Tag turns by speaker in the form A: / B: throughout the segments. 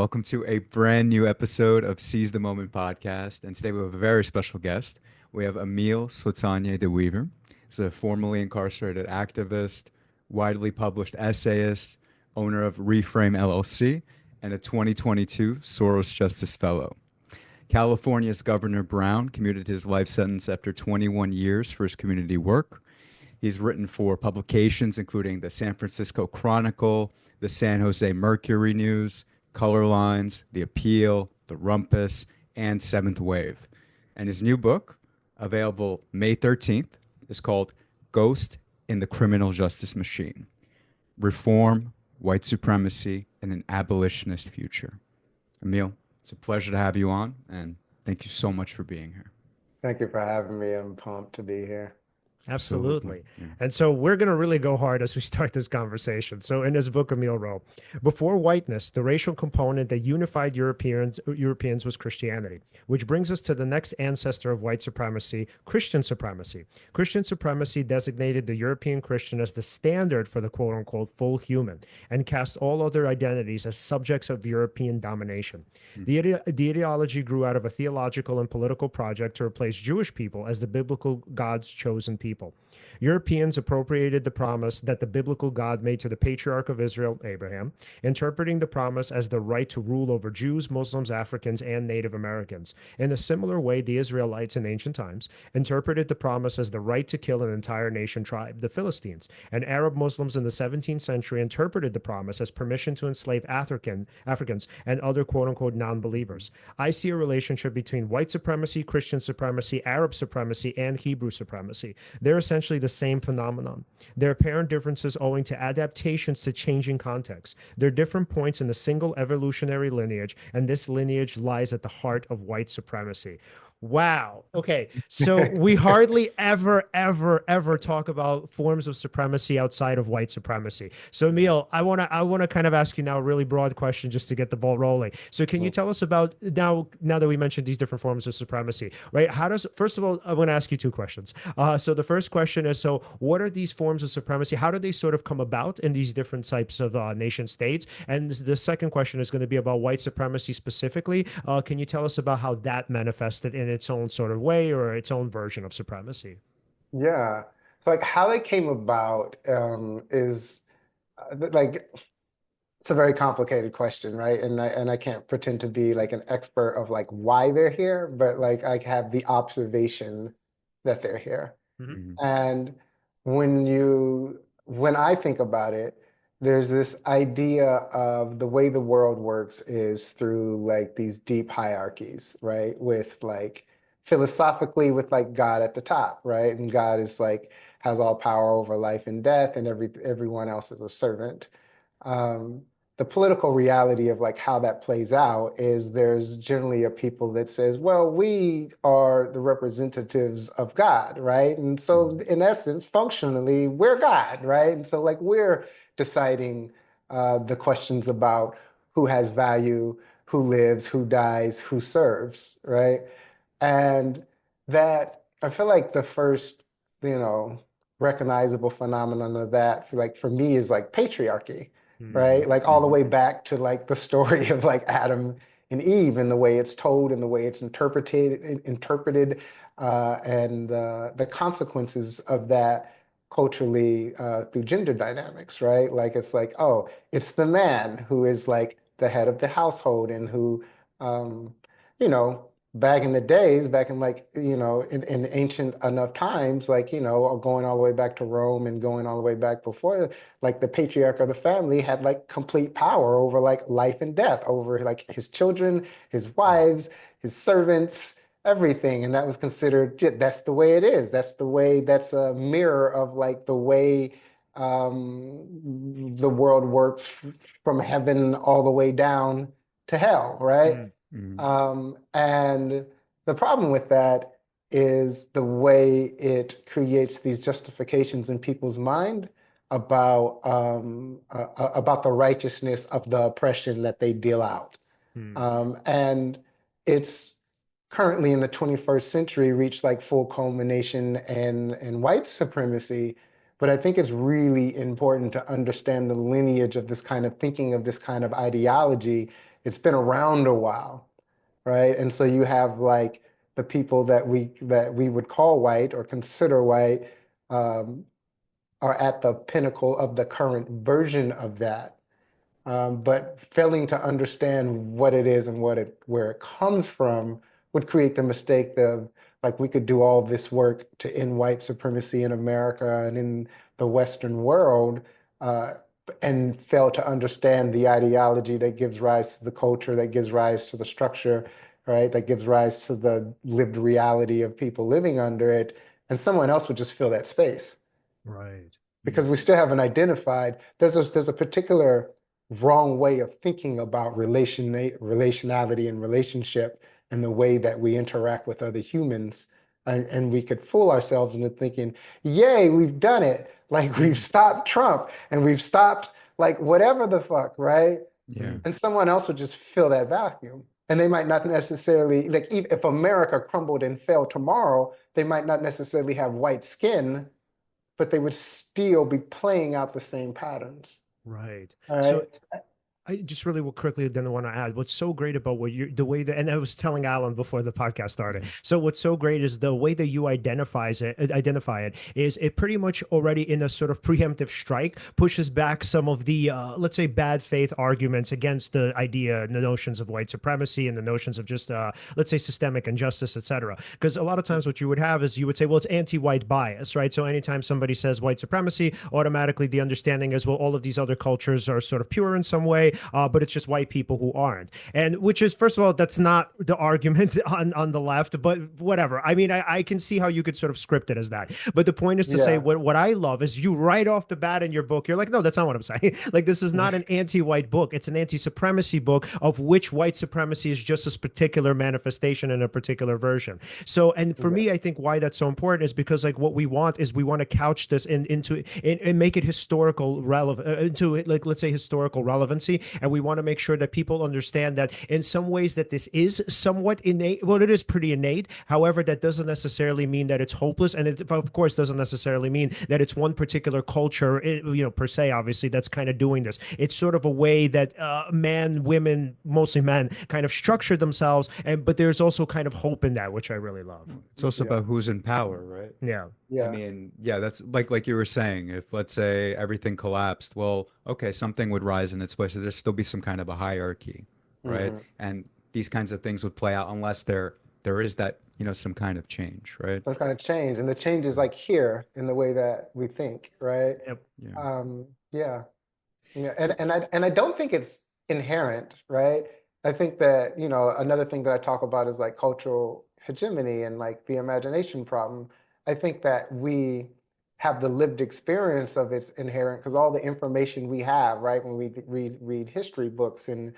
A: Welcome to a brand new episode of Seize the Moment podcast. And today we have a very special guest. We have Emile Suotonye DeWeaver. He's a formerly incarcerated activist, widely published essayist, owner of Reframe LLC, and a 2022 Soros Justice Fellow. California's Governor Brown commuted his life sentence after 21 years for his community work. He's written for publications including the San Francisco Chronicle, the San Jose Mercury News, Colorlines, The Appeal, The Rumpus, and Seventh Wave. And his new book, available May 13th, is called Ghost in the Criminal Justice Machine: Reform, White Supremacy, and an Abolitionist Future. Emile, it's a pleasure to have you on, and thank you so much for being here.
B: Thank you for having me. I'm pumped to be here.
C: Absolutely.
A: Yeah.
C: And so we're going to really go hard as we start this conversation. So in his book, Emile wrote, before whiteness, the racial component that unified Europeans was Christianity, which brings us to the next ancestor of white supremacy, Christian supremacy. Christian supremacy designated the European Christian as the standard for the quote unquote full human and cast all other identities as subjects of European domination. The ideology grew out of a theological and political project to replace Jewish people as the biblical God's chosen people. Europeans appropriated the promise that the biblical God made to the patriarch of Israel, Abraham, interpreting the promise as the right to rule over Jews, Muslims, Africans, and Native Americans. In a similar way, the Israelites in ancient times interpreted the promise as the right to kill an entire nation tribe, the Philistines. And Arab Muslims in the 17th century interpreted the promise as permission to enslave Africans and other quote-unquote non-believers. I see a relationship between white supremacy, Christian supremacy, Arab supremacy, and Hebrew supremacy. They're essentially the same phenomenon. There are apparent differences owing to adaptations to changing contexts. There are different points in a single evolutionary lineage, and this lineage lies at the heart of white supremacy. Wow. Okay. So we hardly ever talk about forms of supremacy outside of white supremacy. So Emile, I wanna kind of ask you now a really broad question just to get the ball rolling. So can you tell us about now that we mentioned these different forms of supremacy, right? First of all, I want to ask you two questions. So the first question is, so what are these forms of supremacy? How do they sort of come about in these different types of nation states? And the second question is going to be about white supremacy specifically. Can you tell us about how that manifested in its own sort of way or its own version of supremacy?
B: Yeah. So like how it came about is like it's a very complicated question, right? And I can't pretend to be like an expert of like why they're here, but like I have the observation that they're here.
C: Mhm.
B: And when I think about it, there's this idea of the way the world works is through like these deep hierarchies, right? With like philosophically with like God at the top, right? And God is like has all power over life and death, and everyone else is a servant. Um, the political reality of like how that plays out is there's generally a people that says, well, we are the representatives of God, right? And so in essence, functionally, we're God, right? And so like we're deciding the questions about who has value, who lives, who dies, who serves, right? And that I feel like the first, you know, recognizable phenomenon of that, like for me, is like patriarchy, right? Like all the way back to like the story of like Adam and Eve and the way it's told and the way it's interpreted, and the consequences of that culturally through gender dynamics, right? Like it's like, oh, it's the man who is like the head of the household and who, um, you know, back in the days, back in like, you know, in ancient enough times, like, you know, going all the way back to Rome and going all the way back before, like the patriarch of the family had like complete power over like life and death, over like his children, his wives, his servants, everything. And that was considered, that's the way it is. That's the way, that's a mirror of like the way the world works from heaven all the way down to hell, right? And the problem with that is the way it creates these justifications in people's mind about the righteousness of the oppression that they deal out. And it's currently in the 21st century reached like full culmination in white supremacy. But I think it's really important to understand the lineage of this kind of thinking, of this kind of ideology, It's been around a while, right? And so you have like the people that we would call white or consider white um, are at the pinnacle of the current version of that, but failing to understand what it is and where it comes from would create the mistake of like we could do all this work to end white supremacy in America and in the Western world, uh, and fail to understand the ideology that gives rise to the culture, that gives rise to the structure, right? That gives rise to the lived reality of people living under it, and someone else would just fill that space
C: Right.
B: because we still haven't identified. There's a particular wrong way of thinking about relationality and relationship and the way that we interact with other humans. And we could fool ourselves into thinking, yay, we've done it. Like we've stopped Trump and we've stopped like whatever the fuck, right?
A: Yeah.
B: And someone else would just fill that vacuum. And they might not necessarily, like, if America crumbled and fell tomorrow, they might not necessarily have white skin, but they would still be playing out the same patterns.
C: Right.
B: All
C: So
B: right.
C: I just really quickly then want to add what's so great about what you're the way that, and I was telling Alan before the podcast started. So what's so great is the way that you identify it is it pretty much already in a sort of preemptive strike pushes back some of the let's say bad faith arguments against the idea, the notions of white supremacy and the notions of just let's say systemic injustice, etc. Because a lot of times what you would have is you would say, well, it's anti-white bias, right? So anytime somebody says white supremacy, automatically the understanding is, well, all of these other cultures are sort of pure in some way, but it's just white people who aren't. And which is, first of all, that's not the argument on the left, but whatever. I mean, I can see how you could sort of script it as that. But the point is to say
B: Yeah.
C: what I love is you right off the bat in your book, you're like, no, that's not what I'm saying. Like, this is not an anti-white book. It's an anti-supremacy book of which white supremacy is just this particular manifestation in a particular version. So, and for
B: Yeah.
C: me, I think why that's so important is because like what we want is we want to couch this into and make it historical relevant into it, like let's say historical relevancy, and we want to make sure that people understand that in some ways that this is somewhat innate. Well, it is pretty innate. However, that doesn't necessarily mean that it's hopeless, and it of course doesn't necessarily mean that it's one particular culture, per se, obviously, that's kind of doing this. It's sort of a way that men, women, mostly men, kind of structure themselves, and but there's also kind of hope in that, which I really love.
A: It's also
B: Yeah.
A: about who's in power, right?
C: Yeah.
A: I
B: Yeah.
A: mean, yeah, that's like you were saying, if let's say everything collapsed, well, okay, something would rise in its place. So there'd still be some kind of a hierarchy, right?
B: Hmm.
A: And these kinds of things would play out unless there is that, some kind of change, right?
B: Some kind of change. And the change is like here in the way that we think, right?
C: Yep.
A: Yeah.
B: Yeah. Yeah.
A: So,
B: And I don't think it's inherent, right? I think that, another thing that I talk about is like cultural hegemony and like the imagination problem. I think that we have the lived experience of its inherent because all the information we have, right, when we read history books and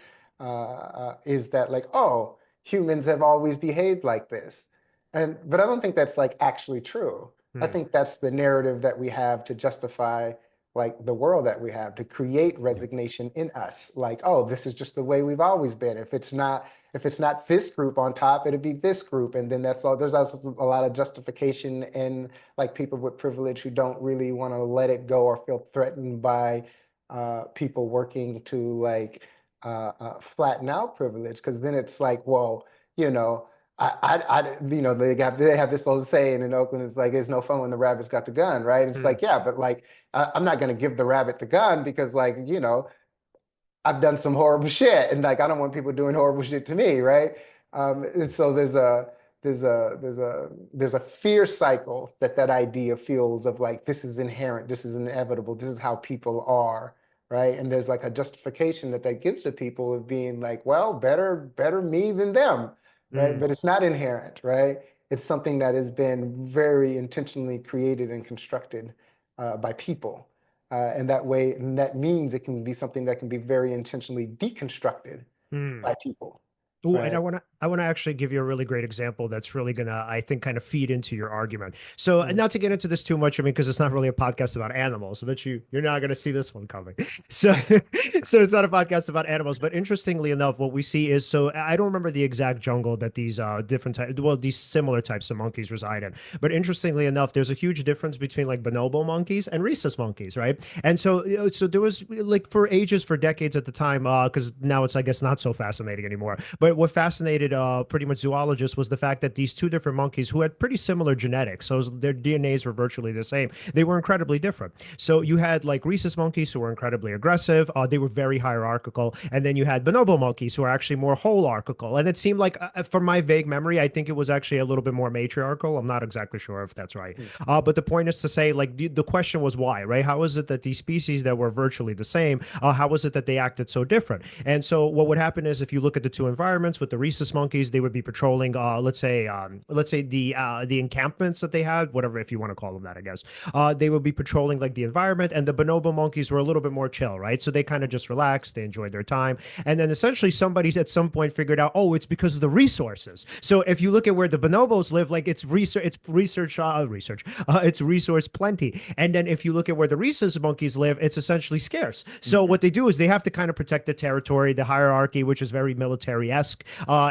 B: is that like, oh, humans have always behaved like this. But I don't think that's like actually true. I
C: Hmm.
B: think that's the narrative that we have to justify like the world that we have to create
A: yeah.
B: resignation in us. Like, oh, this is just the way we've always been. If it's not this group on top, it'd be this group. And then that's all. There's also a lot of justification in like people with privilege who don't really want to let it go or feel threatened by people working to like flatten out privilege. Because then it's like, well, you know, they have this old saying in Oakland. It's like, it's no fun when the rabbit's got the gun, right? It's
C: Hmm.
B: like, yeah, but like, I'm not going to give the rabbit the gun because like, I've done some horrible shit and like, I don't want people doing horrible shit to me, right? And so there's a fear cycle that idea feels of like, this is inherent, this is inevitable, this is how people are, right? And there's like a justification that gives to people of being like, well, better me than them, right?
C: Hmm.
B: But it's not inherent, right? It's something that has been very intentionally created and constructed by people. And that way, and that means it can be something that can be very intentionally deconstructed
C: Hmm.
B: by people,
C: Oh, and
B: right?
C: I want to actually give you a really great example that's really gonna, I think, kind of feed into your argument. So, not to get into this too much, I mean, because it's not really a podcast about animals, but you're not gonna see this one coming. So, so it's not a podcast about animals. But interestingly enough, what we see is, so I don't remember the exact jungle that these different types, well, these similar types of monkeys reside in. But interestingly enough, there's a huge difference between like bonobo monkeys and rhesus monkeys, right? And so, so there was like for ages, for decades at the time, because now it's, I guess, not so fascinating anymore. But what fascinated pretty much zoologists was the fact that these two different monkeys who had pretty similar genetics, so their DNAs were virtually the same, they were incredibly different. So you had like rhesus monkeys who were incredibly aggressive, they were very hierarchical, and then you had bonobo monkeys who are actually more holarchical. And it seemed like, from my vague memory, I think it was actually a little bit more matriarchal. I'm not exactly sure if that's right. But the point is to say, like, the question was why, right? How is it that these species that were virtually the same, how is it that they acted so different? And so what would happen is, if you look at the two environments with the rhesus monkeys, they would be patrolling, let's say the encampments that they had, whatever, if you want to call them that, I guess. They would be patrolling like the environment, and the bonobo monkeys were a little bit more chill, right? So they kind of just relaxed, they enjoyed their time, and then essentially somebody's at some point figured out, oh, it's because of the resources. So if you look at where the bonobos live, like it's resource plenty, and then if you look at where the rhesus monkeys live, it's essentially scarce. So what they do is they have to kind of protect the territory, the hierarchy, which is very military-esque.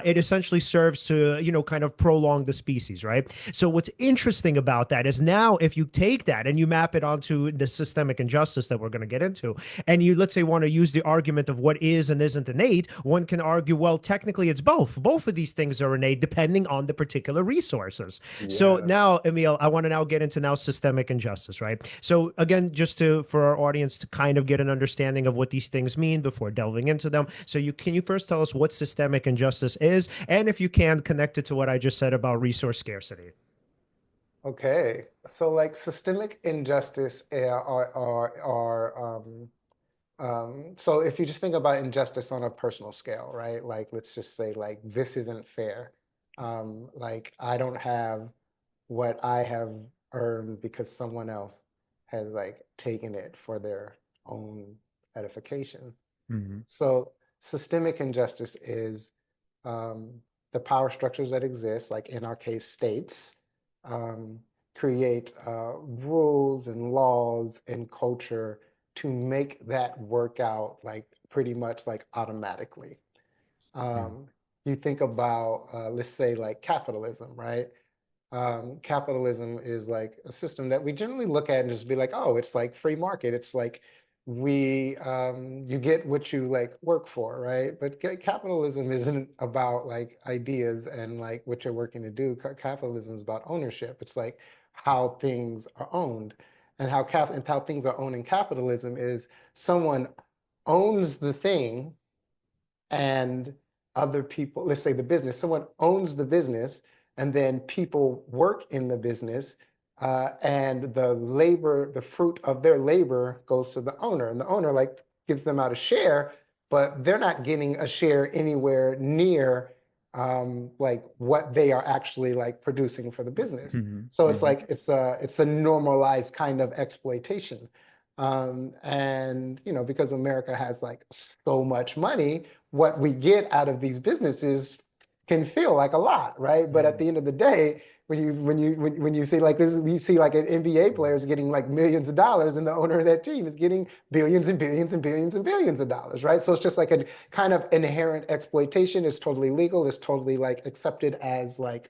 C: It essentially serves to, kind of prolong the species, right? So what's interesting about that is, now if you take that and you map it onto the systemic injustice that we're going to get into, and you, let's say, want to use the argument of what is and isn't innate, one can argue, well, technically it's both. Both of these things are innate depending on the particular resources. So now, Emile, I want to now get into now systemic injustice, right? So again, just for our audience to kind of get an understanding of what these things mean before delving into them. So can you first tell us what systemic injustice is, and if you can, connect it to what I just said about resource scarcity?
B: Okay, so like systemic injustice so if you just think about injustice on a personal scale, right? Like, let's just say like this isn't fair. Like I don't have what I have earned because someone else has like taken it for their own edification.
A: Mhm.
B: So systemic injustice is um, the power structures that exist, like in our case, states, um, create rules and laws and culture to make that work out like pretty much like automatically.
A: Mhm.
B: You think about, let's say, like capitalism, right? Capitalism is like a system that we generally look at and just be like, oh, it's like free market. It's like you get what you like work for, right? But capitalism isn't about like ideas and like what you're working to do. Capitalism is about ownership. It's like how things are owned, and how things are owned in capitalism is someone owns the thing, and other people, let's say the business, someone owns the business, and then people work in the business, and the fruit of their labor goes to the owner, and the owner like gives them out a share, but they're not getting a share anywhere near like what they are actually like producing for the business.
A: Mhm.
B: So it's
A: Mhm.
B: like it's a normalized kind of exploitation. And because America has like so much money, what we get out of these businesses can feel like a lot, right? But at the end of the day, when you see like this, you see like an NBA player is getting like millions of dollars, and the owner of that team is getting billions and billions and billions and billions of dollars, right? So it's just like a kind of inherent exploitation. It's totally legal. It's totally like accepted as like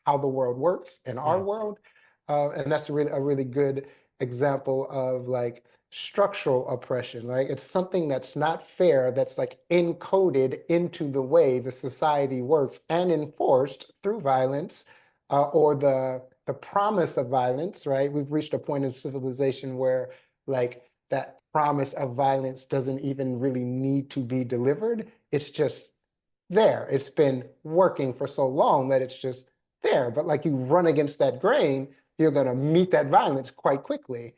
B: how the world works in our
C: Yeah.
B: world, and that's a really good example of like structural oppression, right? It's something that's not fair, that's like encoded into the way the society works and enforced through violence, or the promise of violence, right? We've reached a point in civilization where like that promise of violence doesn't even really need to be delivered. It's just there. It's been working for so long that it's just there. But like you run against that grain, you're going to meet that violence quite quickly.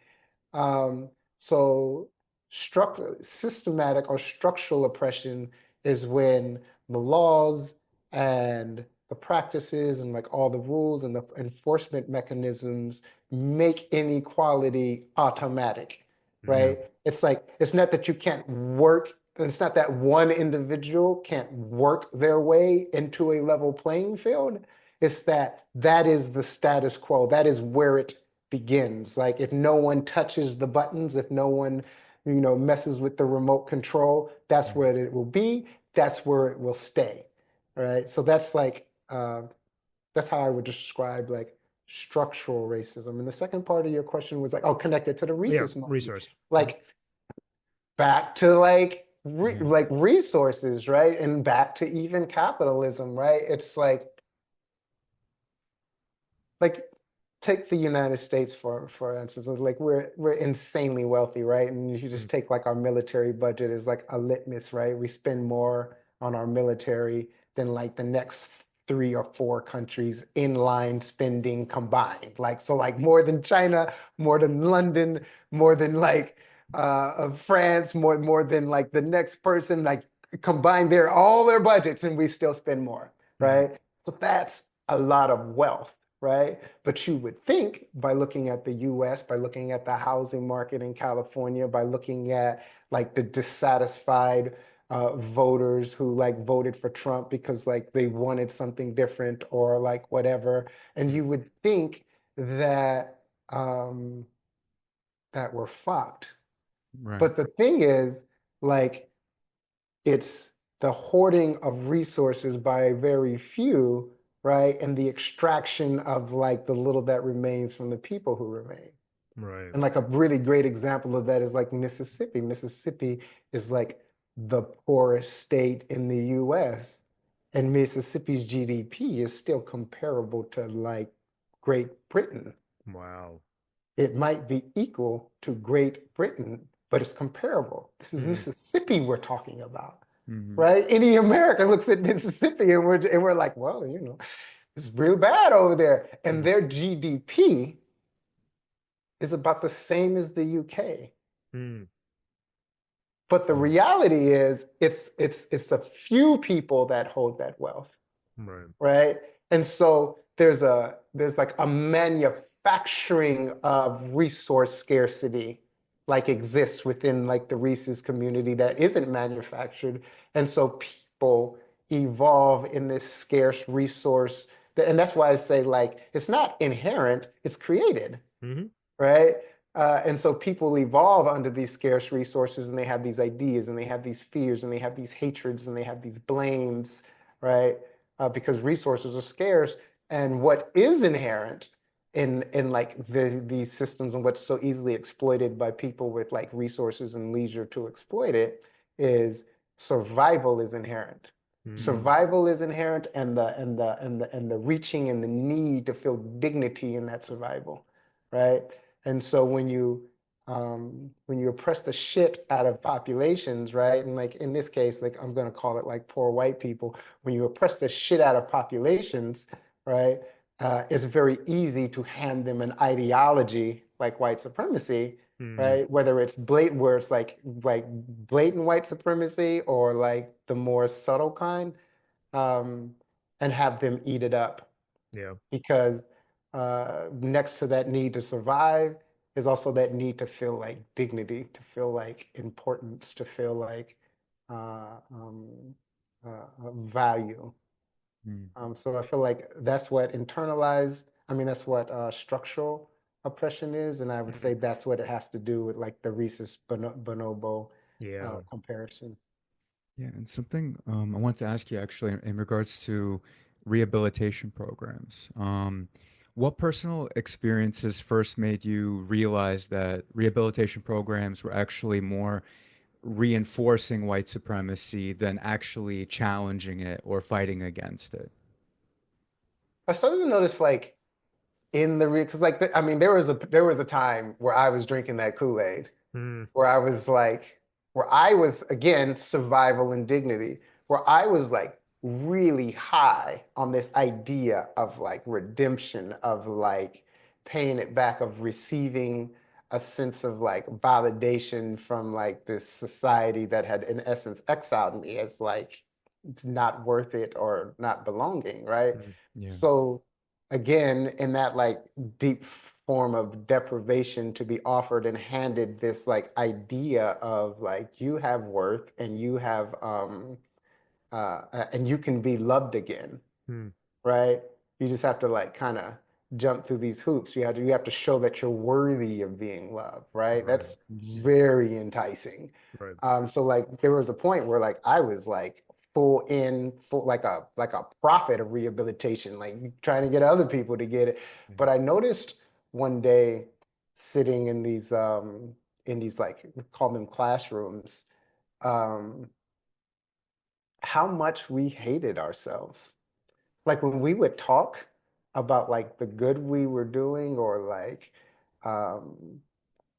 B: Um, so systematic or structural oppression is when the laws and the practices and like all the rules and the enforcement mechanisms make inequality automatic,
C: Yeah.
B: right? It's like, it's not that you can't work it's not that one individual can't work their way into a level playing field. It's that that is the status quo. That is where it begins. Like if no one touches the buttons, if no one, messes with the remote control, that's where it will be. That's where it will stay. Right. So that's like that's how I would describe like structural racism. And the second part of your question was like, oh, connected to the
C: Yeah,
B: rhesus monkey.
C: resource.
B: Like back to like like resources, right? And back to even capitalism, right? It's like take the United States for instance. Like we're insanely wealthy, right? And you just take like our military budget as like a litmus, right? We spend more on our military than like the next 3 or 4 countries in line spending combined. Like so like more than China, more than London, more than like France, more than like the next person, like combine all their budgets and we still spend more, right? So that's a lot of wealth, right? But you would think by looking at the US, by looking at the housing market in California, by looking at like the dissatisfied voters who like voted for Trump because like they wanted something different or like whatever, and you would think that that we're fucked.
A: Right.
B: But the thing is, like, it's the hoarding of resources by a very few, right? And the extraction of like the little that remains from the people who remain.
C: Right.
B: And like a really great example of that is like Mississippi. Mississippi is like the poorest state in the US. And Mississippi's GDP is still comparable to like Great Britain.
C: Wow.
B: It might be equal to Great Britain, but it's comparable. This is Mississippi we're talking about, right? Any American looks at Mississippi and we're like, well, it's real bad over there. And their GDP is about the same as the UK. But the reality is it's a few people that hold that wealth. Right. And so there's like a manufacturing of resource scarcity like exists within like the rhesus community that isn't manufactured. And so people evolve in this scarce resource. And that's why I say like it's not inherent, it's created. Right. And so people evolve under these scarce resources and they have these ideas and they have these fears and they have these hatreds and they have these blames, right? Because resources are scarce. And what is inherent in like these systems and what's so easily exploited by people with like resources and leisure to exploit it is survival is inherent. Survival is inherent and the reaching and the need to feel dignity in that survival, right? And so when you oppress the shit out of populations, right? And like in this case, like I'm gonna call it like poor white people, when you oppress the shit out of populations, right? It's very easy to hand them an ideology like white supremacy, right? Whether it's blatant, where it's like blatant white supremacy or like the more subtle kind, and have them eat it up.
C: Yeah.
B: Because next to that need to survive is also that need to feel like dignity, to feel like importance, to feel like value. So I feel like that's what that's what structural oppression is. And I would say that's what it has to do with like the rhesus bonobo comparison.
A: Yeah, and something I want to ask you actually in regards to rehabilitation programs. What personal experiences first made you realize that rehabilitation programs were actually more reinforcing white supremacy than actually challenging it or fighting against it?
B: I started to notice like because like there was a time where I was drinking that Kool-Aid where I was again survival and dignity, where I was like really high on this idea of like redemption, of like paying it back, of receiving a sense of like validation from like this society that had in essence exiled me as like not worth it or not belonging, right?
A: Yeah.
B: So again, in that like deep form of deprivation to be offered and handed this like idea of like you have worth and you have and you can be loved again, right? You just have to like kind of jump through these hoops. You have to show that you're worthy of being loved, right?
C: Right.
B: That's very enticing.
C: Right.
B: So like there was a point where like I was like full like a prophet of rehabilitation, like trying to get other people to get it. But I noticed one day sitting in these like we call them classrooms, um, how much we hated ourselves. Like when we would talk about like the good we were doing or like um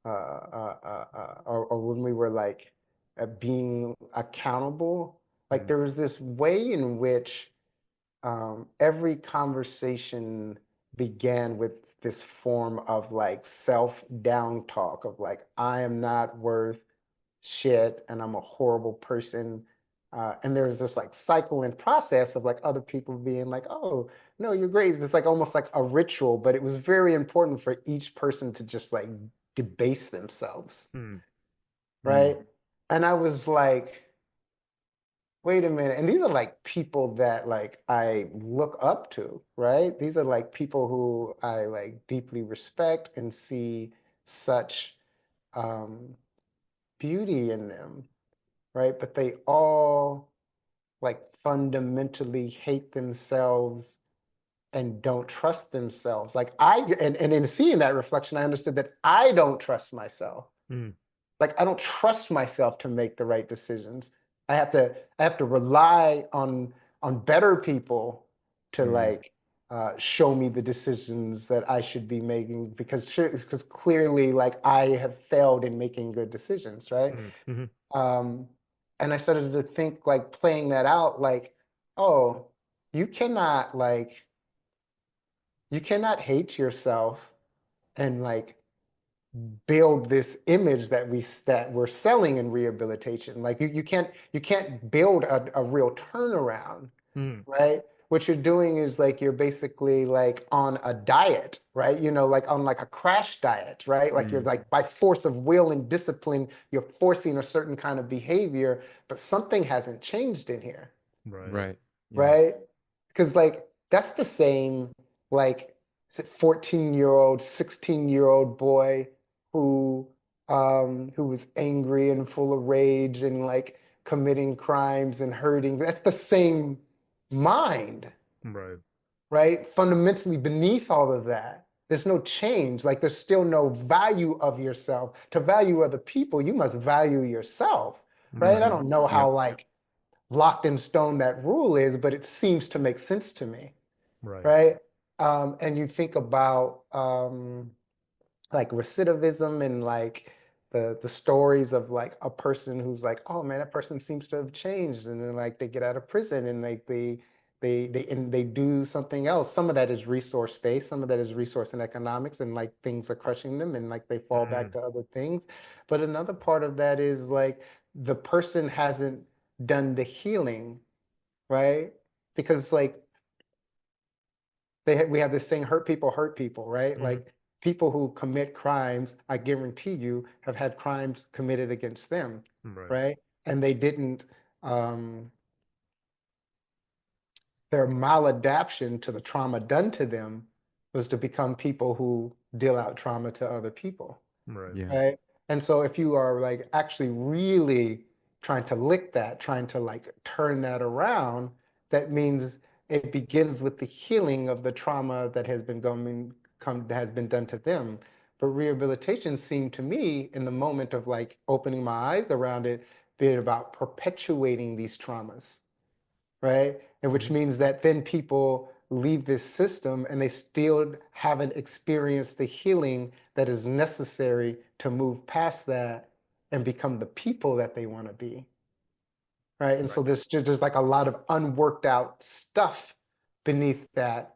B: or when we were like being accountable, like there was this way in which every conversation began with this form of like self down talk of like I am not worth shit and I'm a horrible person. And there's this like cycle and process of like other people being like, oh, no, you're great. It's like almost like a ritual, but it was very important for each person to just like debase themselves, right? And I was like, wait a minute. And these are like people that like I look up to, right? These are like people who I like deeply respect and see such um, beauty in them, right? But they all like fundamentally hate themselves and don't trust themselves. Like and in seeing that reflection, I understood that I don't trust myself. Like I don't trust myself to make the right decisions. I have to rely on better people to like show me the decisions that I should be making because clearly like I have failed in making good decisions, right? Um, and I started to think like playing that out, like, oh, you cannot like you cannot hate yourself and like build this image that we're selling in rehabilitation. Like you can't build a real turnaround, right? What you're doing is like you're basically like on a diet, right? Like on like a crash diet, right? Like you're like by force of will and discipline, you're forcing a certain kind of behavior, but something hasn't changed in here,
A: Right. Yeah.
B: right? Because like that's the same like 14-year-old, 16-year-old boy who was angry and full of rage and like committing crimes and hurting. That's the same mind, right? Fundamentally beneath all of that. There's no change. Like there's still no value of yourself. To value other people, you must value yourself, right? I don't know how
A: Yep.
B: like locked in stone that rule is, but it seems to make sense to me, right? And you think about like recidivism and like the stories of like a person who's like, oh man, that person seems to have changed, and then like they get out of prison and like they do something else. Some of that is resource based, some of that is resource and economics, and like things are crushing them and like they fall back to other things. But another part of that is like the person hasn't done the healing, right? Because like we have this saying, hurt people, right? Like people who commit crimes, I guarantee you, have had crimes committed against them, right? And they didn't, um, their maladaption to the trauma done to them was to become people who deal out trauma to other people.
A: Yeah.
B: Right. And so if you are like actually really trying to lick that, trying to like turn that around, that means it begins with the healing of the trauma that has been has been done to them. But rehabilitation seemed to me in the moment of like opening my eyes around it, being about perpetuating these traumas, right? And which means that then people leave this system and they still haven't experienced the healing that is necessary to move past that and become the people that they want to be, right? And so there's like a lot of unworked out stuff beneath that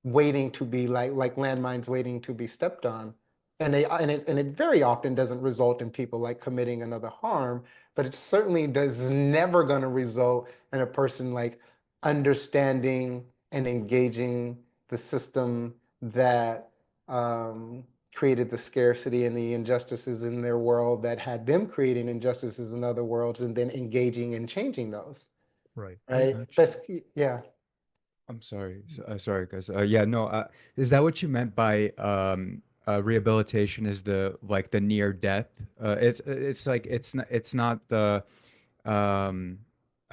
B: waiting to be like landmines waiting to be stepped on. And it very often doesn't result in people like committing another harm, but it certainly does never going to result in a person like understanding and engaging the system that created the scarcity and the injustices in their world that had them creating injustices in other worlds and then engaging and changing those.
C: Right.
B: Right? That's, yeah.
A: I'm sorry. Sorry, guys. Yeah, no. Is that what you meant by rehabilitation? Is the like the near death? It's like it's not the um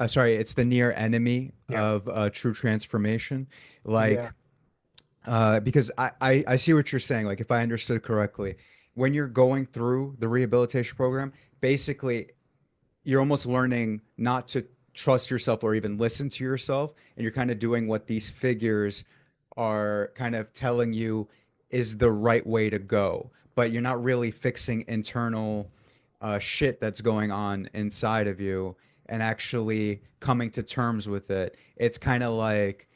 A: sorry, it's the near enemy
C: Yeah.
A: of true transformation.
B: Yeah.
A: Like because I see what you're saying. Like if I understood correctly, when you're going through the rehabilitation program, basically you're almost learning not to trust yourself or even listen to yourself, and you're kind of doing what these figures are kind of telling you is the right way to go, but you're not really fixing internal shit that's going on inside of you and actually coming to terms with it. It's kind of like,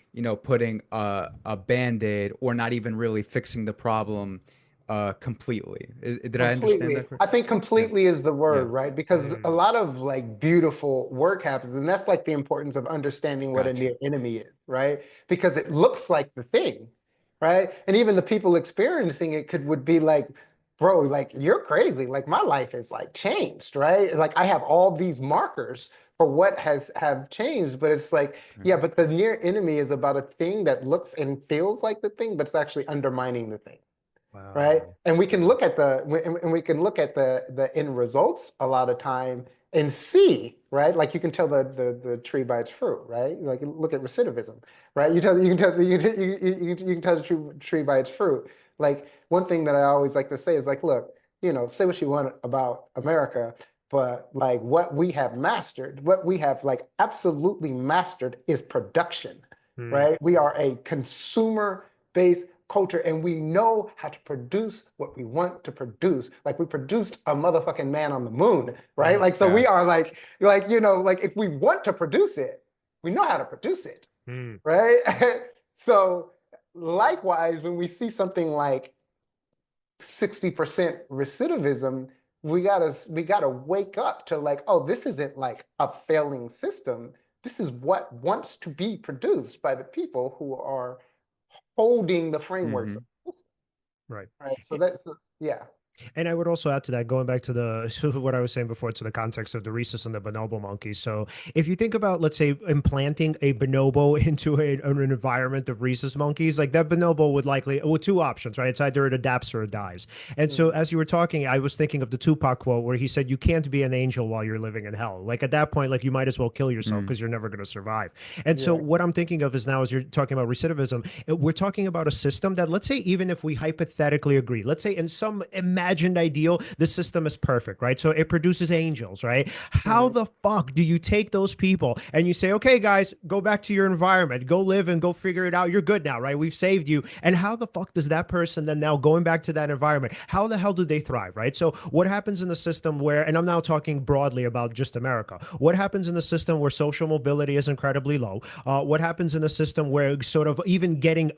A: putting a band-aid or not even really fixing the problem completely. Did I understand
B: Completely.
A: that correct?
B: I think
A: Yeah.
B: completely is the
A: Yeah.
B: word, right? Because a
C: Mm.
B: lot of like beautiful work happens, and that's like the importance of understanding what a
A: Gotcha.
B: near enemy is, right? Because it looks like the thing, right? And even the people experiencing it would be like, bro, like you're crazy. Like my life is like changed, right? Like I have all these markers for what have changed, but it's like,
A: Okay.
B: yeah, but the near enemy is about a thing that looks and feels like the thing, but it's actually undermining the thing, right?
C: Wow.
B: And we can look at the end results a lot of time and see, right? Like you can tell the tree by its fruit, right? Like look at recidivism, right? You can tell the tree by its fruit. Like one thing that I always like to say is like, look, say what you want about America, but like what we have mastered, what we have like absolutely mastered is production,
C: Mm.
B: right? We are a consumer based culture and we know how to produce what we want to produce. Like we produced a motherfucking man on the moon, right?
C: Mm.
B: Like, so
A: Yeah.
B: we are like if we want to produce it, we know how to produce it,
C: Mm.
B: right? So likewise, when we see something like 60% recidivism, we gotta wake up to like, oh, this isn't like a failing system. This is what wants to be produced by the people who are holding the frameworks
A: Mm-hmm.
B: of the system,
C: Right.
B: right? So that's, yeah.
C: And I would also add to that, going back to the to what I was saying before, to the context of the rhesus and the bonobo monkey. So if you think about, let's say, implanting a bonobo into an environment of rhesus monkeys, like that bonobo would likely, well, two options, right? It's either it adapts or it dies. And so
B: Mhm.
C: as you were talking, I was thinking of the Tupac quote where he said, "You can't be an angel while you're living in hell." Like at that point, like you might as well kill yourself
A: Mm-hmm.
C: because you're never going to survive. And so
B: Yeah.
C: what I'm thinking of is now, as you're talking about recidivism, we're talking about a system that, let's say, even if we hypothetically agree, let's say in some imagined ideal, the system is perfect, right? So it produces angels, right? How
B: Mhm.
C: the fuck do you take those people and you say, okay, guys, go back to your environment, go live and go figure it out. You're good now, right? We've saved you. And how the fuck does that person then, now going back to that environment, how the hell do they thrive, right? So what happens in the system where, and I'm now talking broadly about just America, what happens in the system where social mobility is incredibly low? What happens in a system where sort of even getting,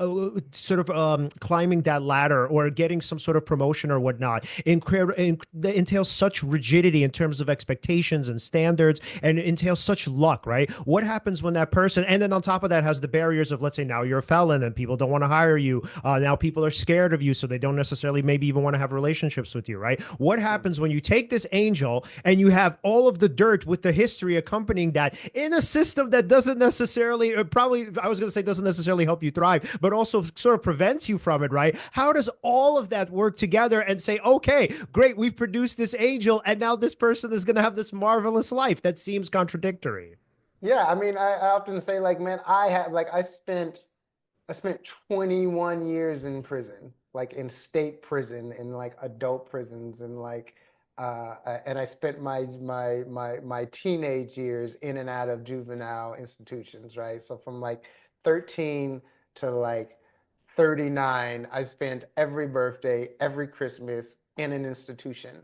C: climbing that ladder or getting some sort of promotion or whatnot entails such rigidity in terms of expectations and standards, and it entails such luck, right? What happens when that person, and then on top of that, has the barriers of, let's say, now you're a felon and people don't want to hire you. Now people are scared of you, so they don't necessarily maybe even want to have relationships with you, right? What happens when you take this angel and you have all of the dirt with the history accompanying that in a system that doesn't necessarily, or probably, I was going to say doesn't necessarily help you thrive, but also sort of prevents you from it, right? How does all of that work together and say, okay, great, we've produced this angel, and now this person is going to have this marvelous life? That seems contradictory.
B: Yeah, I mean, I often say like, man, I spent 21 years in prison, like in state prison, in like adult prisons, and like and I spent my teenage years in and out of juvenile institutions, right? So from like 13 to like 39, I spent every birthday, every Christmas in an institution,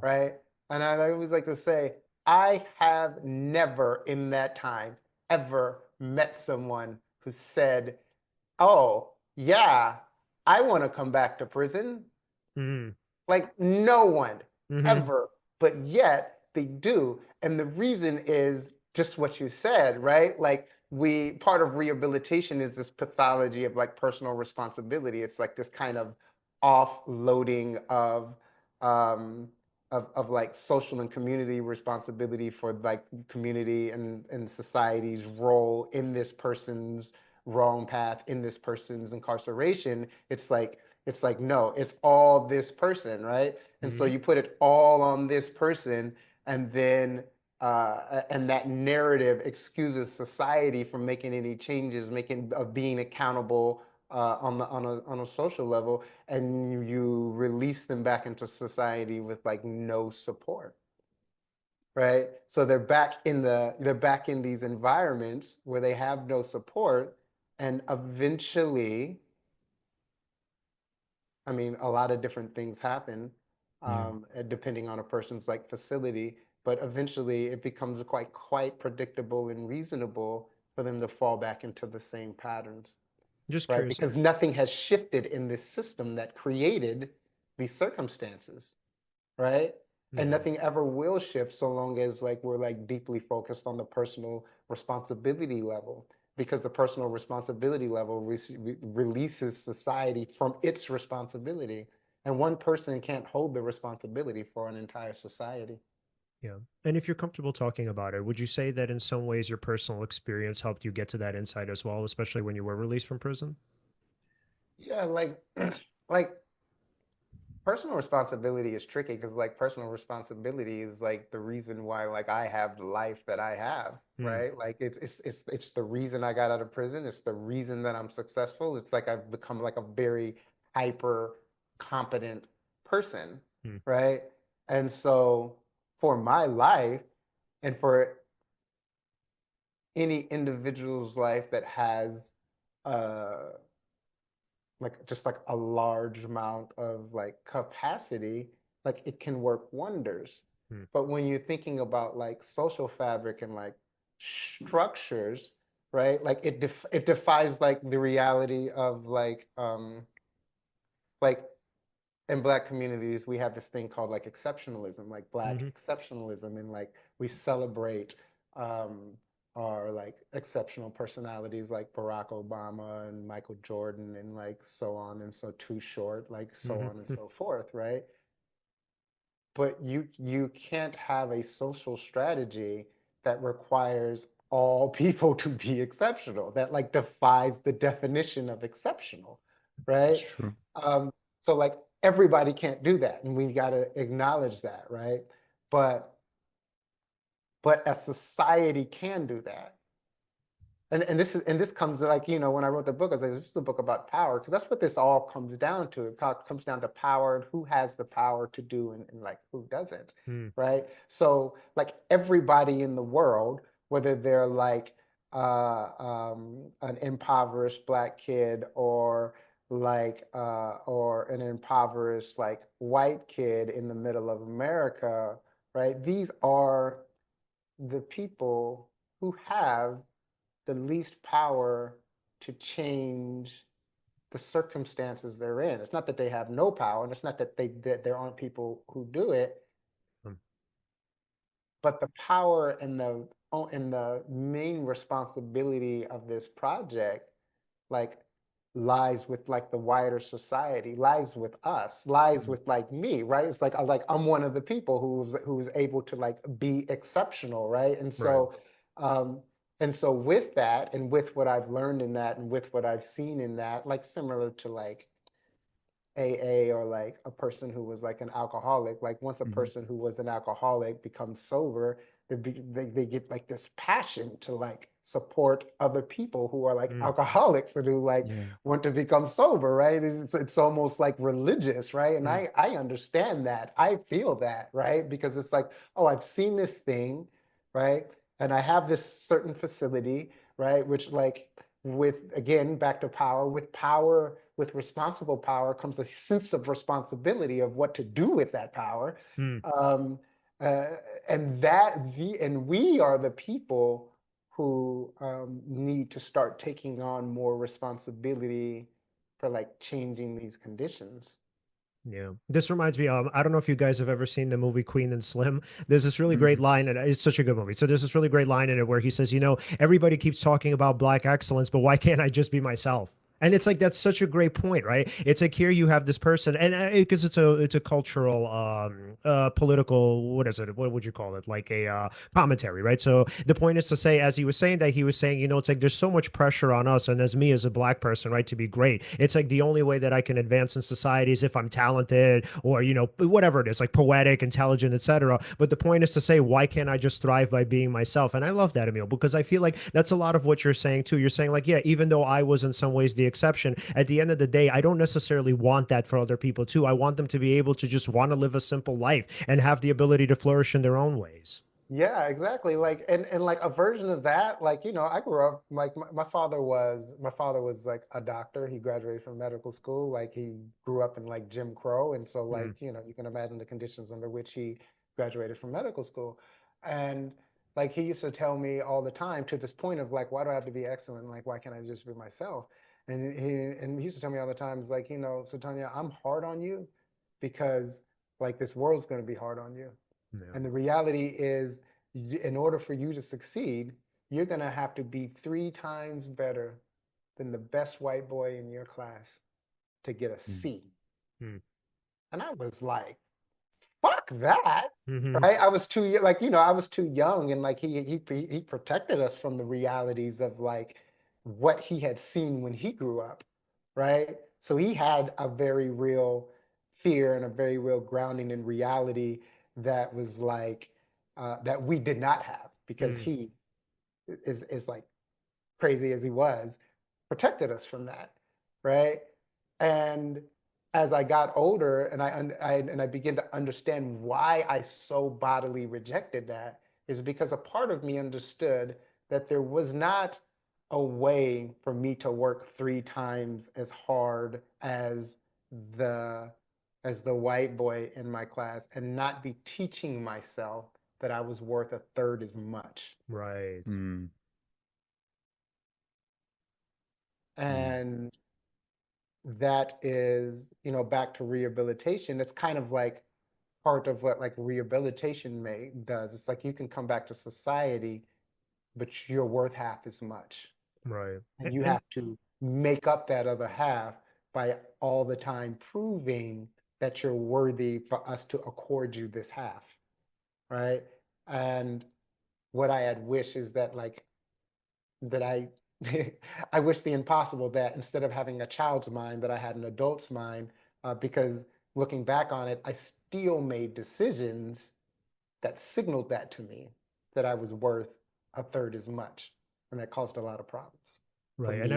B: right? And I always like to say, I have never in that time ever met someone who said, oh, yeah, I want to come back to prison.
C: Mm.
B: Like no one
C: Mm-hmm.
B: ever, but yet they do. And the reason is just what you said, right? Like part of rehabilitation is this pathology of like personal responsibility. It's like this kind of offloading um, of like social and community responsibility for like community and society's role in this person's wrong path, in this person's incarceration. It's like no, it's all this person, right? And so
C: Mhm.
B: you put it all on this person, and then and that narrative excuses society from making any changes, making of being accountable on a social level, and you release them back into society with like no support, right? So they're back in these environments where they have no support, and eventually, I mean, a lot of different things happen,
C: Yeah.
B: depending on a person's like facility, but eventually it becomes quite predictable and reasonable for them to fall back into the same patterns,
C: Just
B: right?
C: curious.
B: Because nothing has shifted in this system that created these circumstances, right? And
C: Yeah.
B: nothing ever will shift so long as like we're like deeply focused on the personal responsibility level, because the personal responsibility level releases society from its responsibility, and one person can't hold the responsibility for an entire society.
C: Yeah. And if you're comfortable talking about it, would you say that in some ways your personal experience helped you get to that insight as well, especially when you were released from prison?
B: Yeah, like like personal responsibility is tricky because like personal responsibility is like the reason why like I have the life that I have,
C: Hmm.
B: right? Like it's the reason I got out of prison. It's the reason that I'm successful. It's like I've become like a very hyper competent person,
C: Hmm.
B: right? And so for my life and for any individual's life that has uh like just like a large amount of like capacity, like it can work wonders.
C: Hmm.
B: But when you're thinking about like social fabric and like structures, right? Like it defies like the reality of like in Black communities, we have this thing called like exceptionalism, like Black
C: Hmm.
B: exceptionalism, and like we celebrate um, our like exceptional personalities like Barack Obama and Michael Jordan and like so on and so Too Short, like so on and
C: Hmm.
B: so forth, right? But you can't have a social strategy that requires all people to be exceptional. That like defies the definition of exceptional,
A: That's
B: right?
A: true.
B: Um, so like everybody can't do that, and we got to acknowledge that, right? But but a society can do that, and this comes like when I wrote the book, I was like, this is a book about power, because that's what this all comes down to. It comes down to power and who has the power to do, and like who doesn't,
C: Hmm.
B: right? So like everybody in the world, whether they're like an impoverished Black kid or an impoverished like white kid in the middle of America, right? These are the people who have the least power to change the circumstances they're in. It's not that they have no power, and it's not that there aren't people who do it,
C: Hmm.
B: but the power and the main responsibility of this project, like, lies with like the wider society, lies with us, lies
C: Hmm.
B: with like me, right? It's like I'm one of the people who's able to like be exceptional, right?
C: Right.
B: Um and so with that, and with what I've learned in that, and with what I've seen in that, like similar to like AA, or like a person who was like an alcoholic, like once a
A: Hmm.
B: person who was an alcoholic becomes sober, they get like this passion to like support other people who are like
C: Hmm.
B: alcoholics and who like
A: Yeah.
B: want to become sober, right? It's almost like religious, right? And
C: Hmm.
B: I understand that. I feel that, right? Because it's like, oh, I've seen this thing, right? And I have this certain facility, right? Which like, with again back to power, with responsible power comes a sense of responsibility of what to do with that power,
C: Hmm.
B: um, uh, and we are the people who need to start taking on more responsibility for like changing these conditions.
C: Yeah. This reminds me, I don't know if you guys have ever seen the movie Queen and Slim. There's this really great
A: Hmm.
C: line, and it's such a good movie. So there's this really great line in it where he says, everybody keeps talking about Black excellence, but why can't I just be myself? And it's like that's such a great point, right? It's like here you have this person, and because it's a cultural, political, what is it? What would you call it? Like a commentary, right? So the point is to say, as he was saying that, he was saying, it's like there's so much pressure on us, and as me as a black person, right, to be great. It's like the only way that I can advance in society is if I'm talented or whatever it is, like poetic, intelligent, etc. But the point is to say, why can't I just thrive by being myself? And I love that, Emile, because I feel like that's a lot of what you're saying too. You're saying like, yeah, even though I was in some ways the exception, at the end of the day, I don't necessarily want that for other people too. I want them to be able to just want to live a simple life and have the ability to flourish in their own ways.
B: Yeah, exactly. Like and like a version of that, like, I grew up like my father was like a doctor. He graduated from medical school. Like he grew up in like Jim Crow. And so
C: Mm,
B: like, you can imagine the conditions under which he graduated from medical school. And like he used to tell me all the time to this point of like, why do I have to be excellent? Like, why can't I just be myself? And he used to tell me all the time, it's like, so Tanya, I'm hard on you because like this world's gonna be hard on you.
C: yeah.
B: And the reality is, in order for you to succeed, you're going to have to be 3 times better than the best white boy in your class to get a
A: Mm.
B: C.
C: Mm,
B: And I was like, fuck that.
C: mhm,
B: Right? I was too, like, I was too young. And like, he protected us from the realities of like what he had seen when he grew up. Right? So he had a very real fear and a very real grounding in reality that was like, that we did not have because
C: mm,
B: he is like crazy as he was, protected us from that, right? And as I got older and I began to understand why I so bodily rejected that, is because a part of me understood that there was not a way for me to work 3 times as hard the as the white boy in my class and not be teaching myself that I was worth a third as much.
C: right.
A: Mm. Mm.
B: And that is, back to rehabilitation. It's kind of like part of what like rehabilitation does. It's like you can come back to society, but you're worth half as much.
C: Right.
B: And you
C: And
B: have to make up that other half by all the time proving that you're worthy for us to accord you this half. Right. And what I had wished is that like that I I wish the impossible, that instead of having a child's mind, that I had an adult's mind, because looking back on it, I still made decisions that signaled that to me, that I was worth a third as much, and that caused a lot of problems for
C: right.
B: me.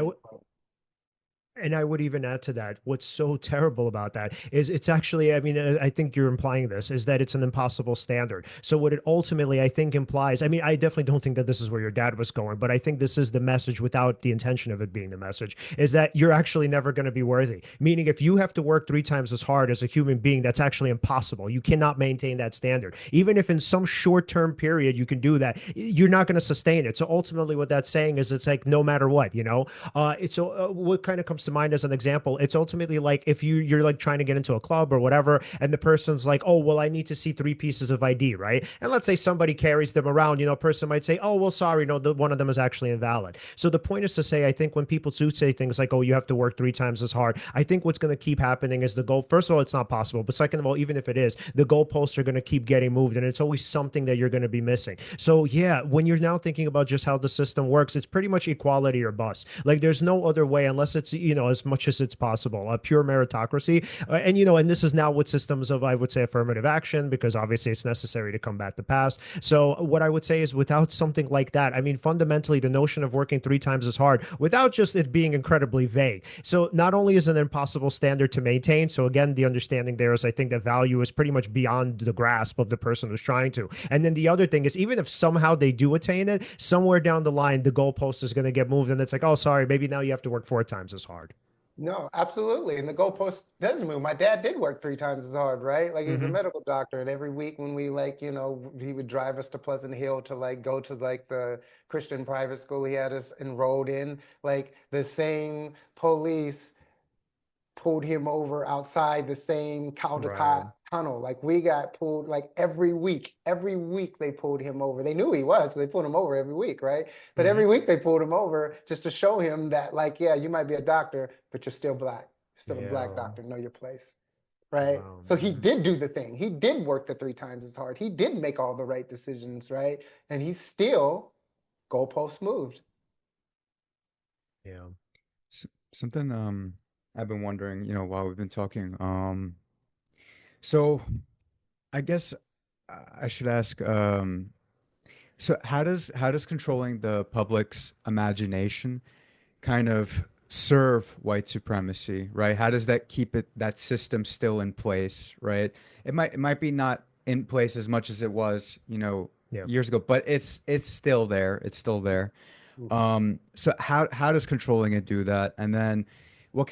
C: And I would even add to that, what's so terrible about that is it's actually, I mean, I think you're implying this, is that it's an impossible standard. So what it ultimately, I think, implies, I mean, I definitely don't think that this is where your dad was going, but I think this is the message without the intention of it being the message, is that you're actually never going to be worthy. Meaning, if you have to work 3 times as hard as a human being, that's actually impossible. You cannot maintain that standard. Even if in some short-term period you can do that, you're not going to sustain it. So ultimately, what that's saying is it's like no matter what, it's what kind of comes to mind as an example. It's ultimately like if you're like trying to get into a club or whatever, and the person's like, oh well, I need to see 3 pieces of ID, right? And let's say somebody carries them around, a person might say, oh well, sorry, no, one of them is actually invalid. So the point is to say, I think when people do say things like, oh, you have to work 3 times as hard, I think what's going to keep happening is the goal. First of all, it's not possible, but second of all, even if it is, the goalposts are going to keep getting moved, and it's always something that you're going to be missing. So yeah, when you're now thinking about just how the system works, it's pretty much equality or bust. Like there's no other way unless it's as much as it's possible a pure meritocracy. And this is now with systems of, I would say, affirmative action, because obviously it's necessary to combat the past. So what I would say is, without something like that, I mean, fundamentally the notion of working 3 times as hard, without just it being incredibly vague, so not only is it an impossible standard to maintain, so again, the understanding there is, I think, that value is pretty much beyond the grasp of the person who's trying to. And then the other thing is, even if somehow they do attain it, somewhere down the line the goalpost is going to get moved, and it's like, oh sorry, maybe now you have to work 4 times as hard.
B: No, absolutely. And the goalpost does move. My dad did work 3 times as hard, right? Like he's a
C: Mm-hmm.
B: medical doctor. And every week when we like, he would drive us to Pleasant Hill to like go to like the Christian private school he had us enrolled in, like the same police pulled him over outside the same
C: Right.
B: tunnel. Like we got pulled like every week. Every week they pulled him over. They knew he was, so they pulled him over every week, right? But every week they pulled him over just to show him that, like, yeah, you might be a doctor, but you're still black. You're still a black doctor. Know your place, right?
C: Wow.
B: So he did do the thing. He did work the 3 times as hard. He did make all the right decisions, right? And he still goalposts moved.
C: Yeah.
A: Something I've been wondering, while we've been talking. So I guess I should ask, so how does controlling the public's imagination kind of serve white supremacy, right? How does that keep that system still in place, right? It might be not in place as much as it was,
C: Yeah.
A: years ago, but it's still there. It's still there. So how does controlling it do that? And then what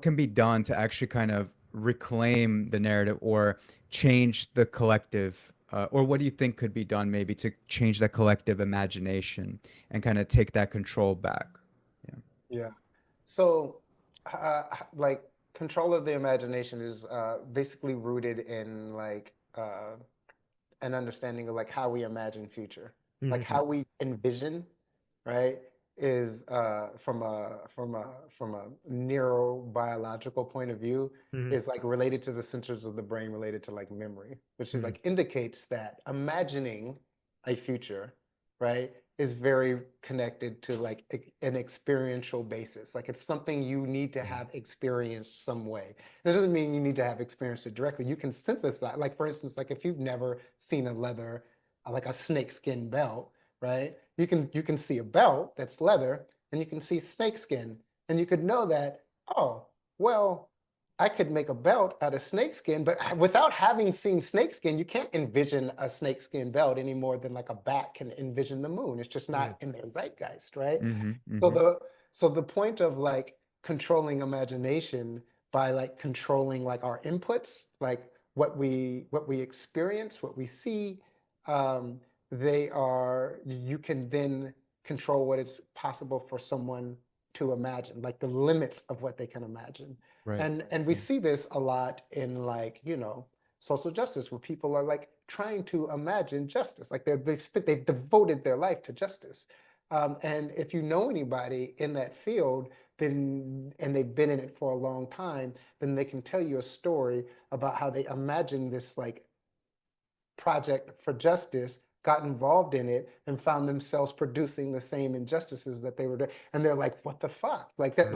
A: can be done to actually kind of reclaim the narrative or change the collective, or what do you think could be done maybe to change that collective imagination and kind of take that control back? Yeah.
B: Yeah. So, like, control of the imagination is basically rooted in like an understanding of like how we imagine future, like how we envision, right? Is from a neurobiological point of view, is like related to the centers of the brain related to like memory, which is like indicates that imagining a future, right, is very connected to like an experiential basis. Like it's something you need to have experienced some way. It doesn't mean you need to have experienced it directly. You can synthesize, like for instance, like if you've never seen a leather, like a snakeskin belt, right? You can see a belt that's leather, and you can see snakeskin, and you could know that, oh, well, I could make a belt out of snakeskin, but without having seen snakeskin, you can't envision a snakeskin belt any more than like a bat can envision the moon. It's just not in their zeitgeist, right? So the point of like controlling imagination by like controlling like our inputs, like what we experience, what we see, um, you can then control what is possible for someone to imagine, like the limits of what they can imagine.
A: Right.
B: And we see this a lot in like, social justice, where people are like trying to imagine justice, like they've devoted their life to justice. And if you know anybody in that field, then and they've been in it for a long time, then they can tell you a story about how they imagine this like project for justice, got involved in it, and found themselves producing the same injustices that they were doing. And they're like, what the fuck? Like that,
A: Yeah.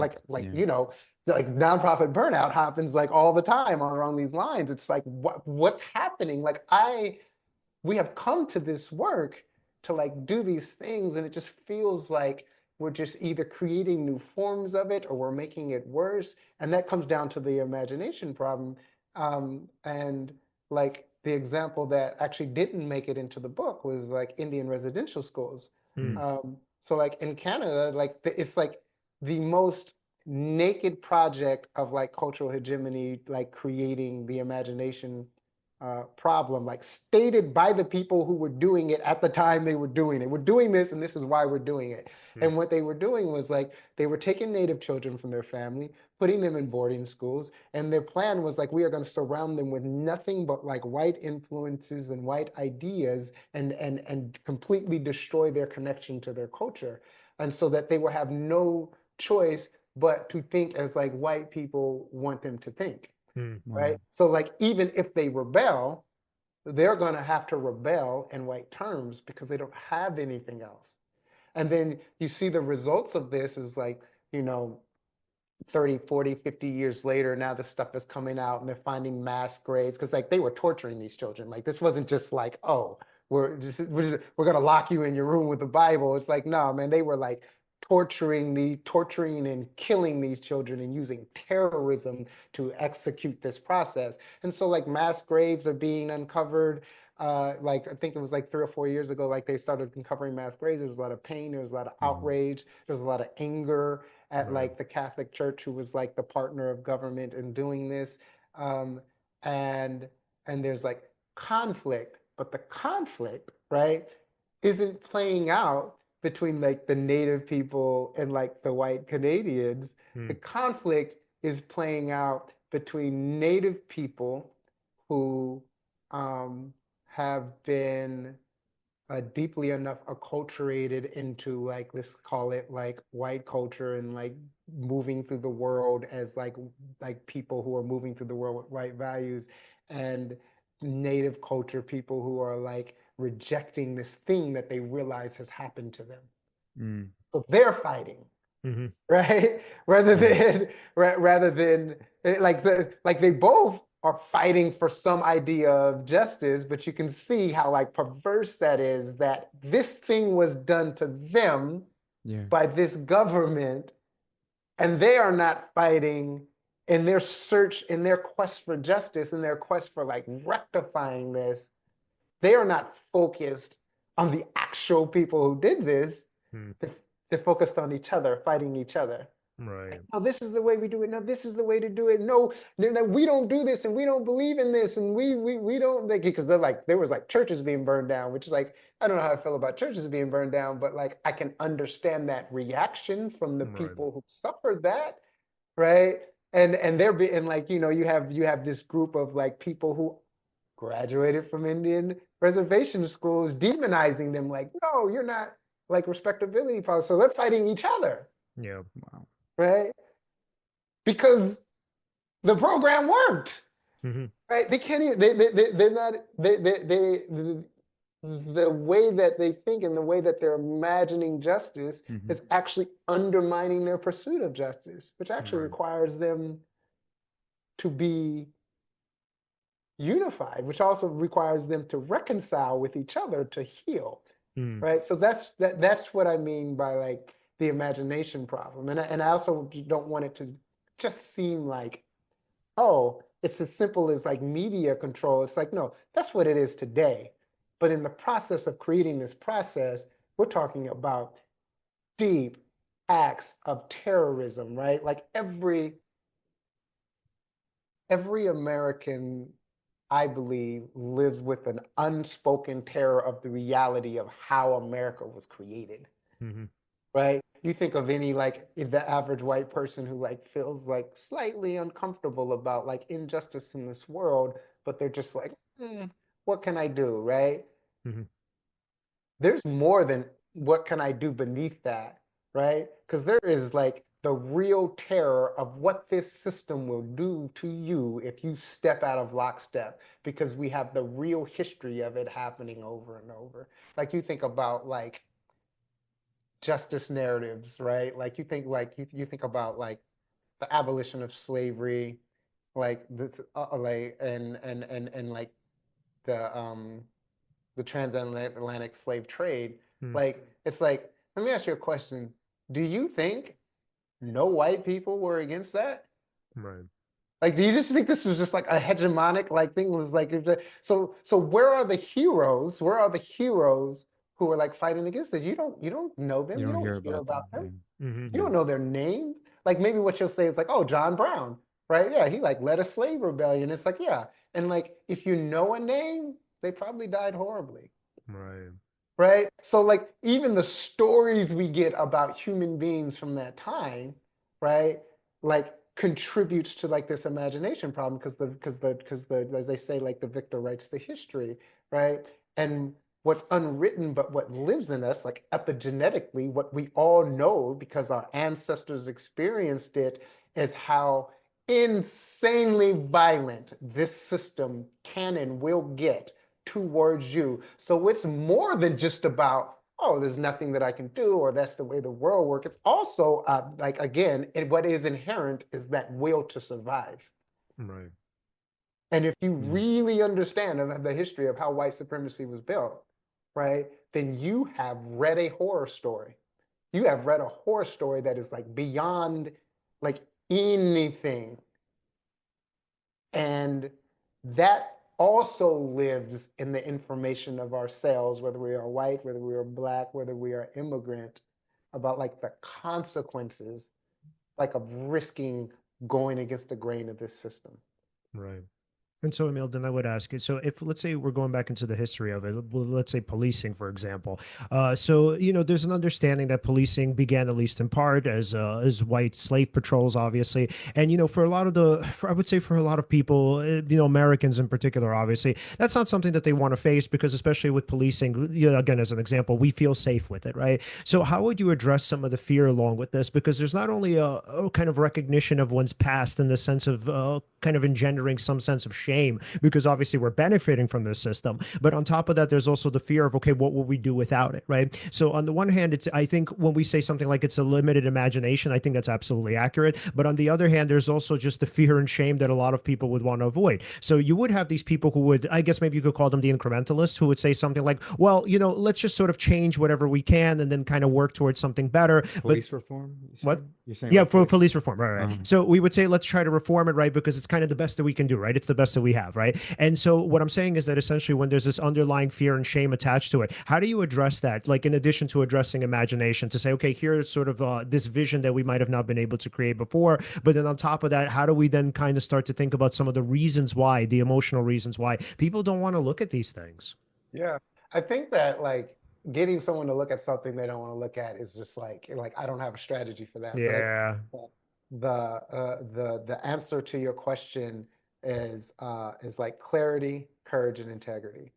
B: like nonprofit burnout happens like all the time along these lines. It's like, what's happening? Like we have come to this work to like do these things, and it just feels like we're just either creating new forms of it or we're making it worse. And that comes down to the imagination problem. And like the example that actually didn't make it into the book was like Indian residential schools. So like in Canada, like it's like the most naked project of like cultural hegemony, like creating the imagination problem, like stated by the people who were doing it at the time they were doing it. We're doing this, and this is why we're doing it. And what they were doing was like they were taking Native children from their family, putting them in boarding schools, and their plan was like, we are going to surround them with nothing but like white influences and white ideas, and completely destroy their connection to their culture, and so that they will have no choice but to think as like white people want them to think. Right? So like even if they rebel, they're going to have to rebel in white terms because they don't have anything else. And then you see the results of this is like, you know, 30, 40, 50 years later, now this stuff is coming out and they're finding mass graves, because like they were torturing these children. Like this wasn't just like, oh, we're going to lock you in your room with the Bible. It's like, no, man, they were like torturing and killing these children and using terrorism to execute this process. And so like mass graves are being uncovered. Like I think it was like 3 or 4 years ago, like they started uncovering mass graves. There was a lot of pain, there was a lot of outrage, there was a lot of anger at like the Catholic Church, who was like the partner of government in doing this. Um, and there's like conflict, but the conflict, right, isn't playing out between like the Native people and like the white Canadians. The conflict is playing out between Native people who have been deeply enough acculturated into like, let's call it like white culture, and like moving through the world as like people who are moving through the world with white values, and native culture people who are like rejecting this thing that they realize has happened to them.
A: Mm.
B: So they're fighting,
C: Mm-hmm.
B: right? Rather than like they both are fighting for some idea of justice, but you can see how like perverse that is, that this thing was done to them
A: Yeah.
B: by this government, and they are not fighting in their search, in their quest for justice, in their quest for like rectifying this. They are not focused on the actual people who did this.
C: Mm.
B: They're focused on each other, fighting each other.
C: Right.
B: Oh, this is the way we do it. No, this is the way to do it. No, no, we don't do this, and we don't believe in this, and we don't think, because they're like, there was like churches being burned down, which is like, I don't know how I feel about churches being burned down, but like I can understand that reaction from the
C: Right.
B: people who suffered that, right? And they're being like, you have this group of like people who graduated from Indian reservation schools, demonizing them, like, no, you're not like respectability policy. So they're fighting each other,
C: Yeah.
A: Wow.
B: right? Because the program worked,
C: Mm-hmm.
B: right? They can't even, they're not, the way that they think and the way that they're imagining justice
A: Mhm.
B: is actually undermining their pursuit of justice, which actually
C: Right.
B: requires them to be unified, which also requires them to reconcile with each other to heal,
C: Mm.
B: right? So that's what I mean by like the imagination problem, and I also don't want it to just seem like, oh, it's as simple as like media control. It's like, no, that's what it is today. But in the process of creating this process, we're talking about deep acts of terrorism, right? Like every American, I believe, lives with an unspoken terror of the reality of how America was created,
C: Mm-hmm.
B: right? You think of any like the average white person who like feels like slightly uncomfortable about like injustice in this world, but they're just like, what can I do, right?
C: Mm-hmm.
B: There's more than what can I do beneath that, right? Because there is like the real terror of what this system will do to you if you step out of lockstep, because we have the real history of it happening over and over. Like you think about like justice narratives, right? Like you think about like the abolition of slavery, like this like and like the transatlantic slave trade.
C: Mm.
B: Like it's like, let me ask you a question. Do you think no white people were against that?
C: Right.
B: Like, do you just think this was just like a hegemonic like thing? Was like, so where are the heroes? Where are the heroes who are like fighting against it? You don't know them.
A: You
B: You
A: don't
B: don't
A: hear
B: hear
A: about
B: about
A: them.
B: them.
C: Mm-hmm.
B: You don't know their name. Like maybe what you'll say is like, oh, John Brown, right? Yeah, he like led a slave rebellion. It's like, yeah. And like if you know a name, they probably died horribly.
C: Right.
B: Right? So like even the stories we get about human beings from that time, right? Like contributes to like this imagination problem, because the as they say, like the victor writes the history, right? And what's unwritten but what lives in us, like epigenetically, what we all know because our ancestors experienced it, is how insanely violent this system can and will get towards you. So it's more than just about, oh, there's nothing that I can do, or that's the way the world works. It's also like, again, what is inherent is that will to survive.
C: Right.
B: And if you
A: Mm.
B: really understand the history of how white supremacy was built, right, then you have read a horror story. You have read a horror story that is like beyond like anything. And that also lives in the information of ourselves, whether we are white, whether we are black, whether we are immigrant, about like the consequences, like of risking going against the grain of this system.
C: Right. And so, Emil, then I would ask you, so if, let's say, we're going back into the history of it, well, let's say policing, for example. So, there's an understanding that policing began, at least in part, as white slave patrols, obviously. And, for a lot of I would say for a lot of people, Americans in particular, obviously, that's not something that they want to face because, especially with policing, again, as an example, we feel safe with it, right? So, how would you address some of the fear along with this? Because there's not only a kind of recognition of one's past in the sense of kind of engendering some sense of shame, because obviously we're benefiting from this system. But on top of that, there's also the fear of, okay, what will we do without it, right? So on the one hand, I think when we say something like it's a limited imagination, I think that's absolutely accurate. But on the other hand, there's also just the fear and shame that a lot of people would want to avoid. So you would have these people who would, I guess maybe you could call them the incrementalists, who would say something like, well, let's just sort of change whatever we can and then kind of work towards something better.
A: Police reform,
C: What?
A: You're saying
C: Yeah,
A: like
C: for
A: police?
C: police reform, right. So we would say let's try to reform it, right? Because it's kind of the best that we can do, right? It's the best that we have, right? And so what I'm saying is that essentially when there's this underlying fear and shame attached to it, how do you address that? Like in addition to addressing imagination, to say, okay, here's sort of this vision that we might have not been able to create before, but then on top of that, how do we then kind of start to think about some of the reasons why, the emotional reasons why people don't want to look at these things?
B: Yeah. I think that like getting someone to look at something they don't want to look at is just like I don't have a strategy for that. But I
C: Yeah.
B: the answer to your question is like clarity, courage, and integrity,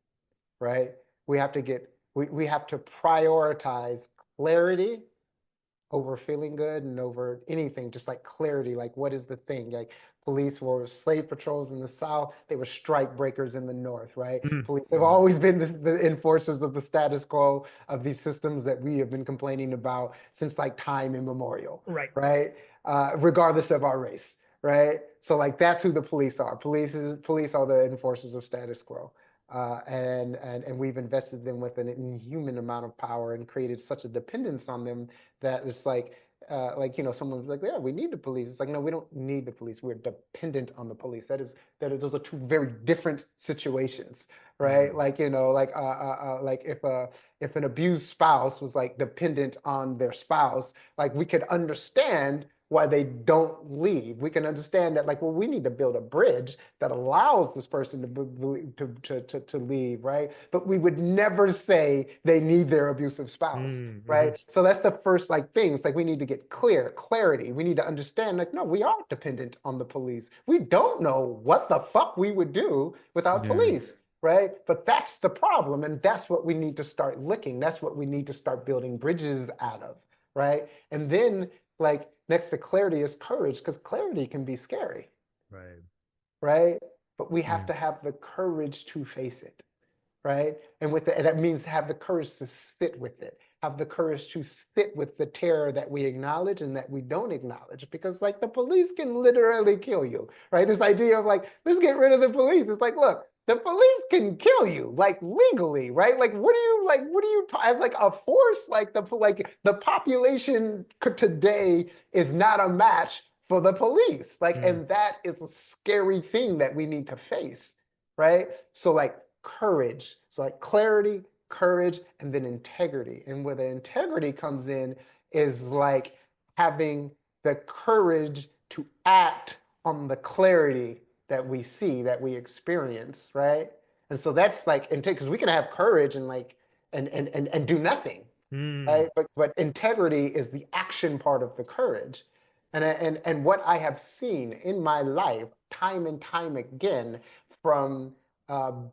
B: right? We have to prioritize clarity over feeling good and over anything, just like clarity, like what is the thing? Like police were slave patrols in the South, they were strike breakers in the North, right?
C: Mhm.
B: Police have always been the enforcers of the status quo of these systems that we have been complaining about since like time immemorial,
C: Right.
B: right? Regardless of our race, right? So like that's who the police are. Police are the enforcers of status quo. And we've invested them with an inhuman amount of power and created such a dependence on them that it's someone's like, yeah, we need the police. It's like, no, we don't need the police. We're dependent on the police. Those are two very different situations, right?
C: Mm.
B: Like if an abused spouse was like dependent on their spouse, like we could understand why they don't leave. We can understand that, like, well, we need to build a bridge that allows this person to leave, right? But we would never say they need their abusive spouse,
C: Mm-hmm.
B: right? So that's the first like thing. It's like we need to get clarity. We need to understand, like, no, we are dependent on the police. We don't know what the fuck we would do without
A: Yeah.
B: police, right? But that's the problem, and that's what we need to start looking. That's what we need to start building bridges out of, right? And then like next to clarity is courage, because clarity can be scary,
C: Right.
B: right? But we have
A: Yeah.
B: to have the courage to face it, right? And that means have the courage to sit with it, have the courage to sit with the terror that we acknowledge and that we don't acknowledge, because like the police can literally kill you, right? This idea of like, let's get rid of the police. It's like, look, the police can kill you like legally, right? Like, what do you as like a force? Like the population today is not a match for the police. Like,
C: Mm.
B: and that is a scary thing that we need to face, right? So like courage. So like clarity, courage, and then integrity. And where the integrity comes in is like having the courage to act on the clarity that we see, that we experience, right? And so that's like because we can have courage and like and do nothing,
C: Mm.
B: right? But integrity is the action part of the courage. And what I have seen in my life, time and time again, from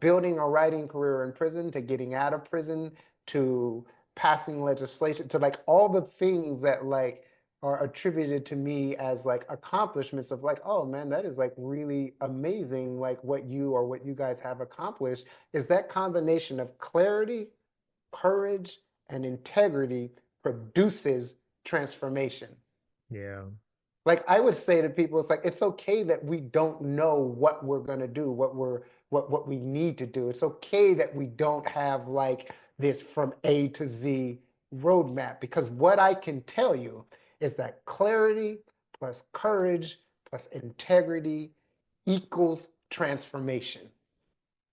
B: building a writing career in prison to getting out of prison to passing legislation to like all the things that like are attributed to me as like accomplishments of like, oh man, that is like really amazing, like what you guys have accomplished, is that combination of clarity, courage, and integrity produces transformation.
C: Yeah.
B: Like I would say to people, it's like it's okay that we don't know what we're gonna do, what we need to do. It's okay that we don't have like this from A to Z roadmap, because what I can tell you is that clarity plus courage plus integrity equals transformation.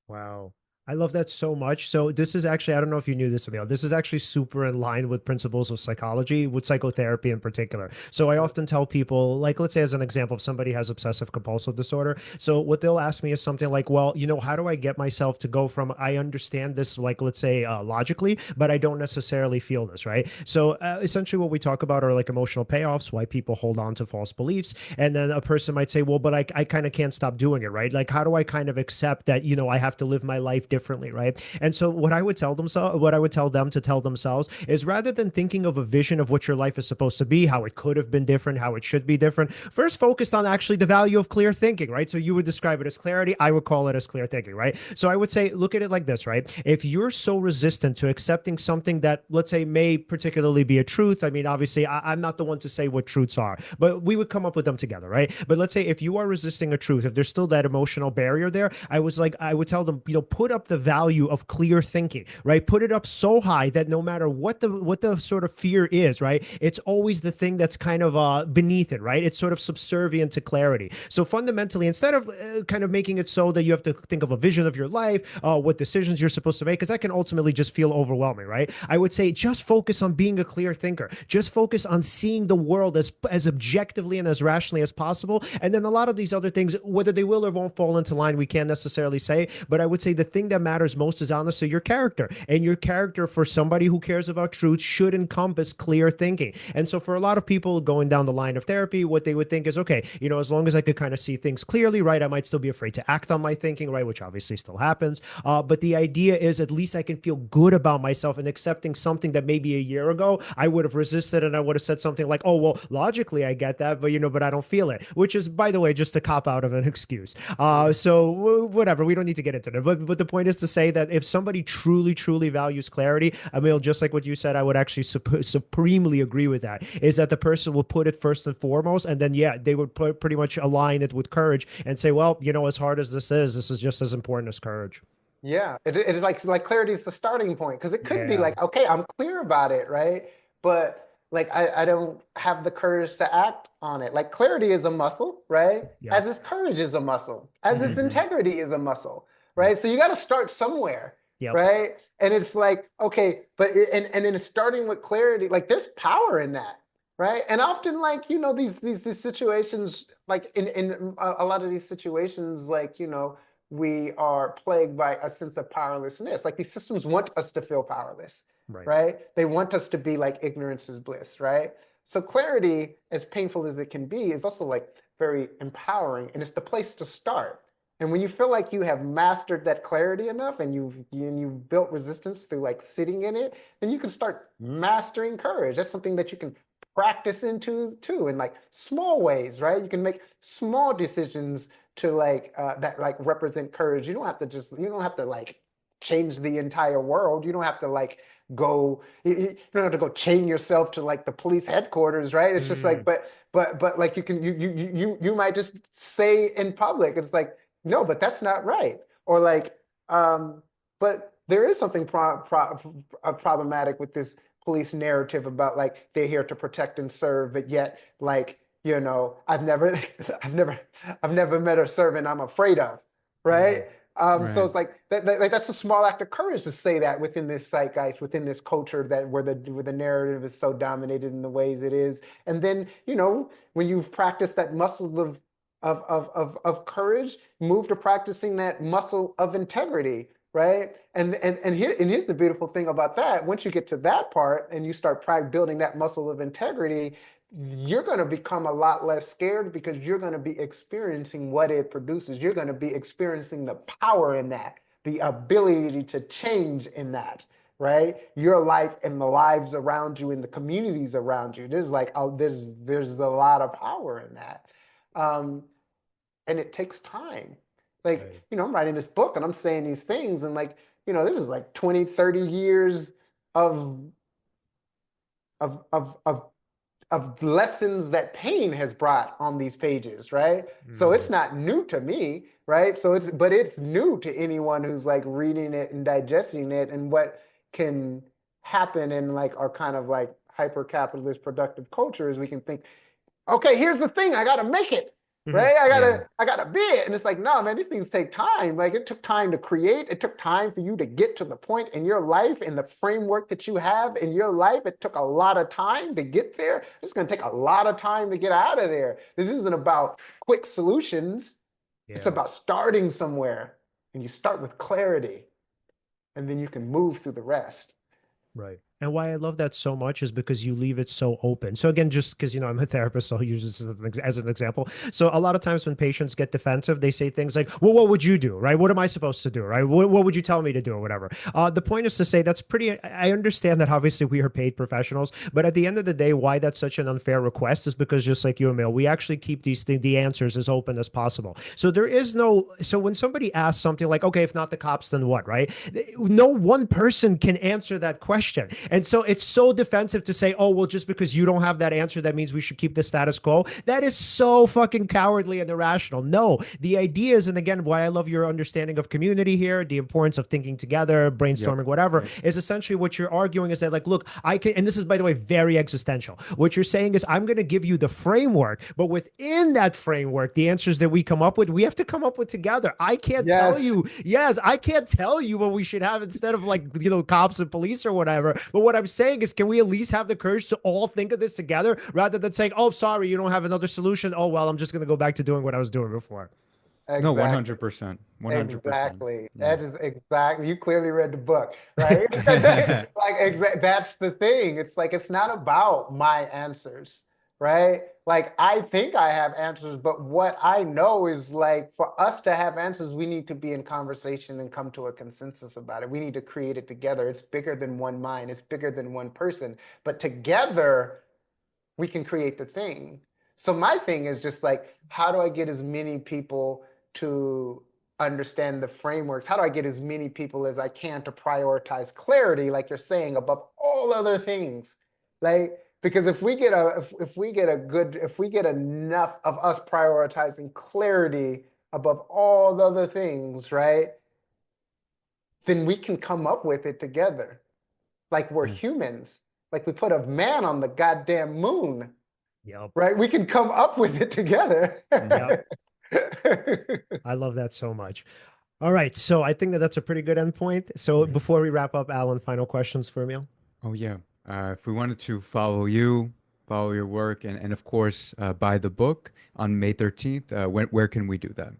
C: Wow. I love that so much. So this is actually, I don't know if you knew this, Emile. This is actually super in line with principles of psychology, with psychotherapy in particular. So I often tell people, like, let's say as an example, if somebody has obsessive compulsive disorder. So what they'll ask me is something like, well, how do I get myself to go from, I understand this, like, let's say logically, but I don't necessarily feel this, right? So essentially what we talk about are like emotional payoffs, why people hold on to false beliefs. And then a person might say, well, but I kind of can't stop doing it, right? Like, how do I kind of accept that, I have to live my life differently, right? And so what I would tell them, what I would tell them to tell themselves is, rather than thinking of a vision of what your life is supposed to be, how it could have been different, how it should be different, first focused on actually the value of clear thinking, right? So you would describe it as clarity, I would call it as clear thinking, right? So I would say, look at it like this, right? If you're so resistant to accepting something that, let's say, may particularly be a truth, I mean, obviously, I'm not the one to say what truths are, but we would come up with them together, right? But let's say if you are resisting a truth, if there's still that emotional barrier there, I would tell them, put up the value of clear thinking, right? Put it up so high that no matter what the sort of fear is, right, it's always the thing that's kind of beneath it, right? It's sort of subservient to clarity. So fundamentally, instead of kind of making it so that you have to think of a vision of your life, what decisions you're supposed to make, because that can ultimately just feel overwhelming, right? I would say just focus on being a clear thinker. Just focus on seeing the world as objectively and as rationally as possible. And then a lot of these other things, whether they will or won't fall into line, we can't necessarily say. But I would say the thing that matters most is honestly your character. And your character, for somebody who cares about truth, should encompass clear thinking. And so for a lot of people going down the line of therapy, what they would think is, okay, as long as I could kind of see things clearly, right, I might still be afraid to act on my thinking, right, which obviously still happens. But the idea is, at least I can feel good about myself and accepting something that maybe a year ago I would have resisted, and I would have said something like, oh, well, logically I get that, but I don't feel it, which is, by the way, just a cop out of an excuse. So whatever, we don't need to get into it. But the point is to say that if somebody truly, truly values clarity, Emile, just like what you said, I would actually supremely agree with that, is that the person will put it first and foremost, and then, yeah, they would pretty much align it with courage and say, well, as hard as this is just as important as courage.
B: Yeah, it is like clarity is the starting point, because it could be
C: Yeah.
B: like, okay, I'm clear about it, right? But like I don't have the courage to act on it. Like clarity is a muscle, right?
C: Yeah.
B: As is courage is a muscle, as is
C: Mm-hmm.
B: integrity is a muscle,
C: Yep.
B: right? So you got to start somewhere,
C: Yep.
B: right? And it's like, okay, but and then it's starting with clarity, like there's power in that, right? And often, like, these situations, like in a lot of these situations, like, we are plagued by a sense of powerlessness. Like, these systems want us to feel powerless,
C: Right.
B: right? They want us to be like ignorance is bliss, right? So clarity, as painful as it can be, is also like very empowering, and it's the place to start. And when you feel like you have mastered that clarity enough, and you've built resistance through like sitting in it, then you can start mastering courage. That's something that you can practice into too, in like small ways, right? You can make small decisions to like that like represent courage. You don't have to like change the entire world. You don't have to like you don't have to go chain yourself to like the police headquarters, right? It's just like,
C: Mm.
B: but like you might just say in public, it's like, no, but that's not right. Or like, but there is something problematic with this police narrative about like they're here to protect and serve, but yet like, I've never I've never met a servant I'm afraid of,
C: Mm.
B: right? So
A: Right.
B: it's like like that's a small act of courage to say that within this zeitgeist, within this culture that where the narrative is so dominated in the ways it is. And then, when you've practiced that muscle of courage, move to practicing that muscle of integrity, right? And here's the beautiful thing about that. Once you get to that part and you start building that muscle of integrity, you're going to become a lot less scared, because you're going to be experiencing what it produces. You're going to be experiencing the power in that, the ability to change in that, right? Your life and the lives around you and the communities around you. There's a lot of power in that. Um, and it takes time. Like,
C: Right.
B: I'm writing this book and I'm saying these things, and like, this is like 20, 30 years of of of of of lessons that pain has brought on these pages, right? So it's
C: Mm.
B: not new to me, right? But it's new to anyone who's like reading it and digesting it, and what can happen in like our kind of like hyper capitalist productive culture is we can think, okay, here's the thing, I got to make it, right?
A: Yeah.
B: I gotta be it. And it's like, no, man, these things take time. Like it took time to create. It took time for you to get to the point in your life, in the framework that you have in your life. It took a lot of time to get there. It's gonna take a lot of time to get out of there. This isn't about quick solutions. It's
C: Yeah.
B: about starting somewhere. And you start with clarity, and then you can move through the rest.
C: Right. And why I love that so much is because you leave it so open. So again, just because I'm a therapist, so I'll use this as an example. So a lot of times when patients get defensive, they say things like, "Well, what would you do? Right? What am I supposed to do? Right? What would you tell me to do, or whatever?" The point is to say that's pretty. I understand that obviously we are paid professionals, but at the end of the day, why that's such an unfair request is because just like you, Emile, we actually keep the answers as open as possible. So there is no. So when somebody asks something like, "Okay, if not the cops, then what?" Right? No one person can answer that question. And so it's so defensive to say, oh, well, just because you don't have that answer, that means we should keep the status quo. That is so fucking cowardly and irrational. No, the idea is, and again, why I love your understanding of community here, the importance of thinking together, brainstorming,
A: Yep.
C: whatever,
A: Yep.
C: is essentially what you're arguing is that, like, look, I can, and this is, by the way, very existential. What you're saying is, I'm going to give you the framework, but within that framework, the answers that we come up with, we have to come up with together. I can't tell
B: Yes,
C: you, yes, I can't tell you what we should have instead of like, cops and police or whatever. But what I'm saying is, can we at least have the courage to all think of this together rather than saying, oh, sorry, you don't have another solution. Oh, well, I'm just going to go back to doing what I was doing before.
A: No,
B: exactly.
A: 100%. 100%.
B: Exactly.
A: Yeah.
B: That is exactly. You clearly read the book, right? That's the thing. It's like it's not about my answers, right? Like I think I have answers, but what I know is like for us to have answers, we need to be in conversation and come to a consensus about it. We need to create it together. It's bigger than one mind. It's bigger than one person. But together, we can create the thing. So my thing is just like, how do I get as many people to understand the frameworks? How do I get as many people as I can to prioritize clarity, like you're saying, above all other things? Like, because if we get if we get enough of us prioritizing clarity above all the other things, right? Then we can come up with it together. Like we're
A: Yeah.
B: humans. Like we put a man on the goddamn moon,
C: Yep.
B: right? We can come up with it together.
C: Yep. I love that so much. All right. So I think that that's a pretty good endpoint. So before we wrap up, Alan, final questions for Emile?
A: Oh, yeah. If we wanted to follow you, follow your work, and of course, buy the book on May 13th, where can we do that?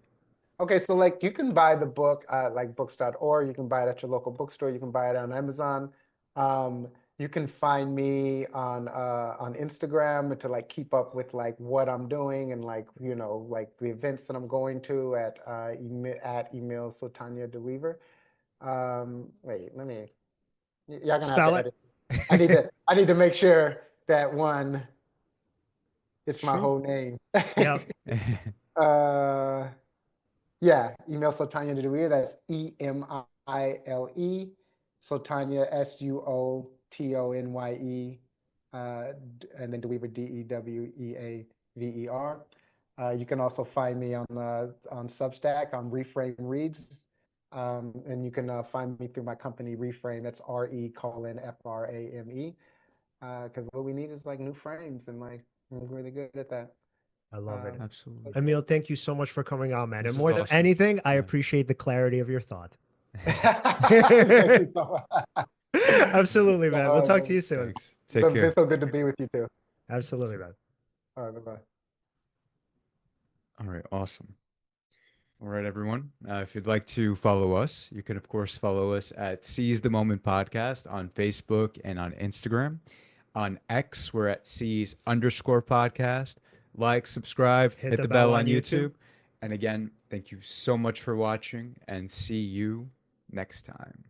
B: Okay, so like you can buy the book at like books.org. You can buy it at your local bookstore. You can buy it on Amazon. You can find me on Instagram to like keep up with like what I'm doing and like like the events that I'm going to at Emile Suotonye DeWeaver. Wait, let me. Y'all gonna have
C: Spell
B: to
C: it.
B: edit. I need to make sure that one it's my
A: Sure.
B: whole name.
C: Yep.
B: uh yeah, Emile Suotonye DeWeaver. That's Emile Suotonye Suotonye, and then DeWeaver DeWeaver. You can also find me on Substack on Reframe Reads, and you can find me through my company Reframe. That's RE:FRAME. Because what we need is like new frames, and like I'm really good at that.
C: I love it.
A: Absolutely.
C: Emile, thank you so much for coming on, man.
A: This
C: And
A: is
C: more than
A: awesome.
C: anything, I
A: Yeah.
C: appreciate the clarity of your thought.
B: Thank you so much.
C: Absolutely, man. We'll talk to you soon.
A: Thanks. Take
B: It's been
A: care.
B: so good to be with you too.
C: Absolutely, man.
B: All right, bye-bye.
A: All right, awesome. All right, everyone. If you'd like to follow us, you can, of course, follow us at Seize the Moment Podcast on Facebook and on Instagram. On X, we're at Seize_podcast. Like, subscribe, hit the bell on YouTube. And again, thank you so much for watching and see you next time.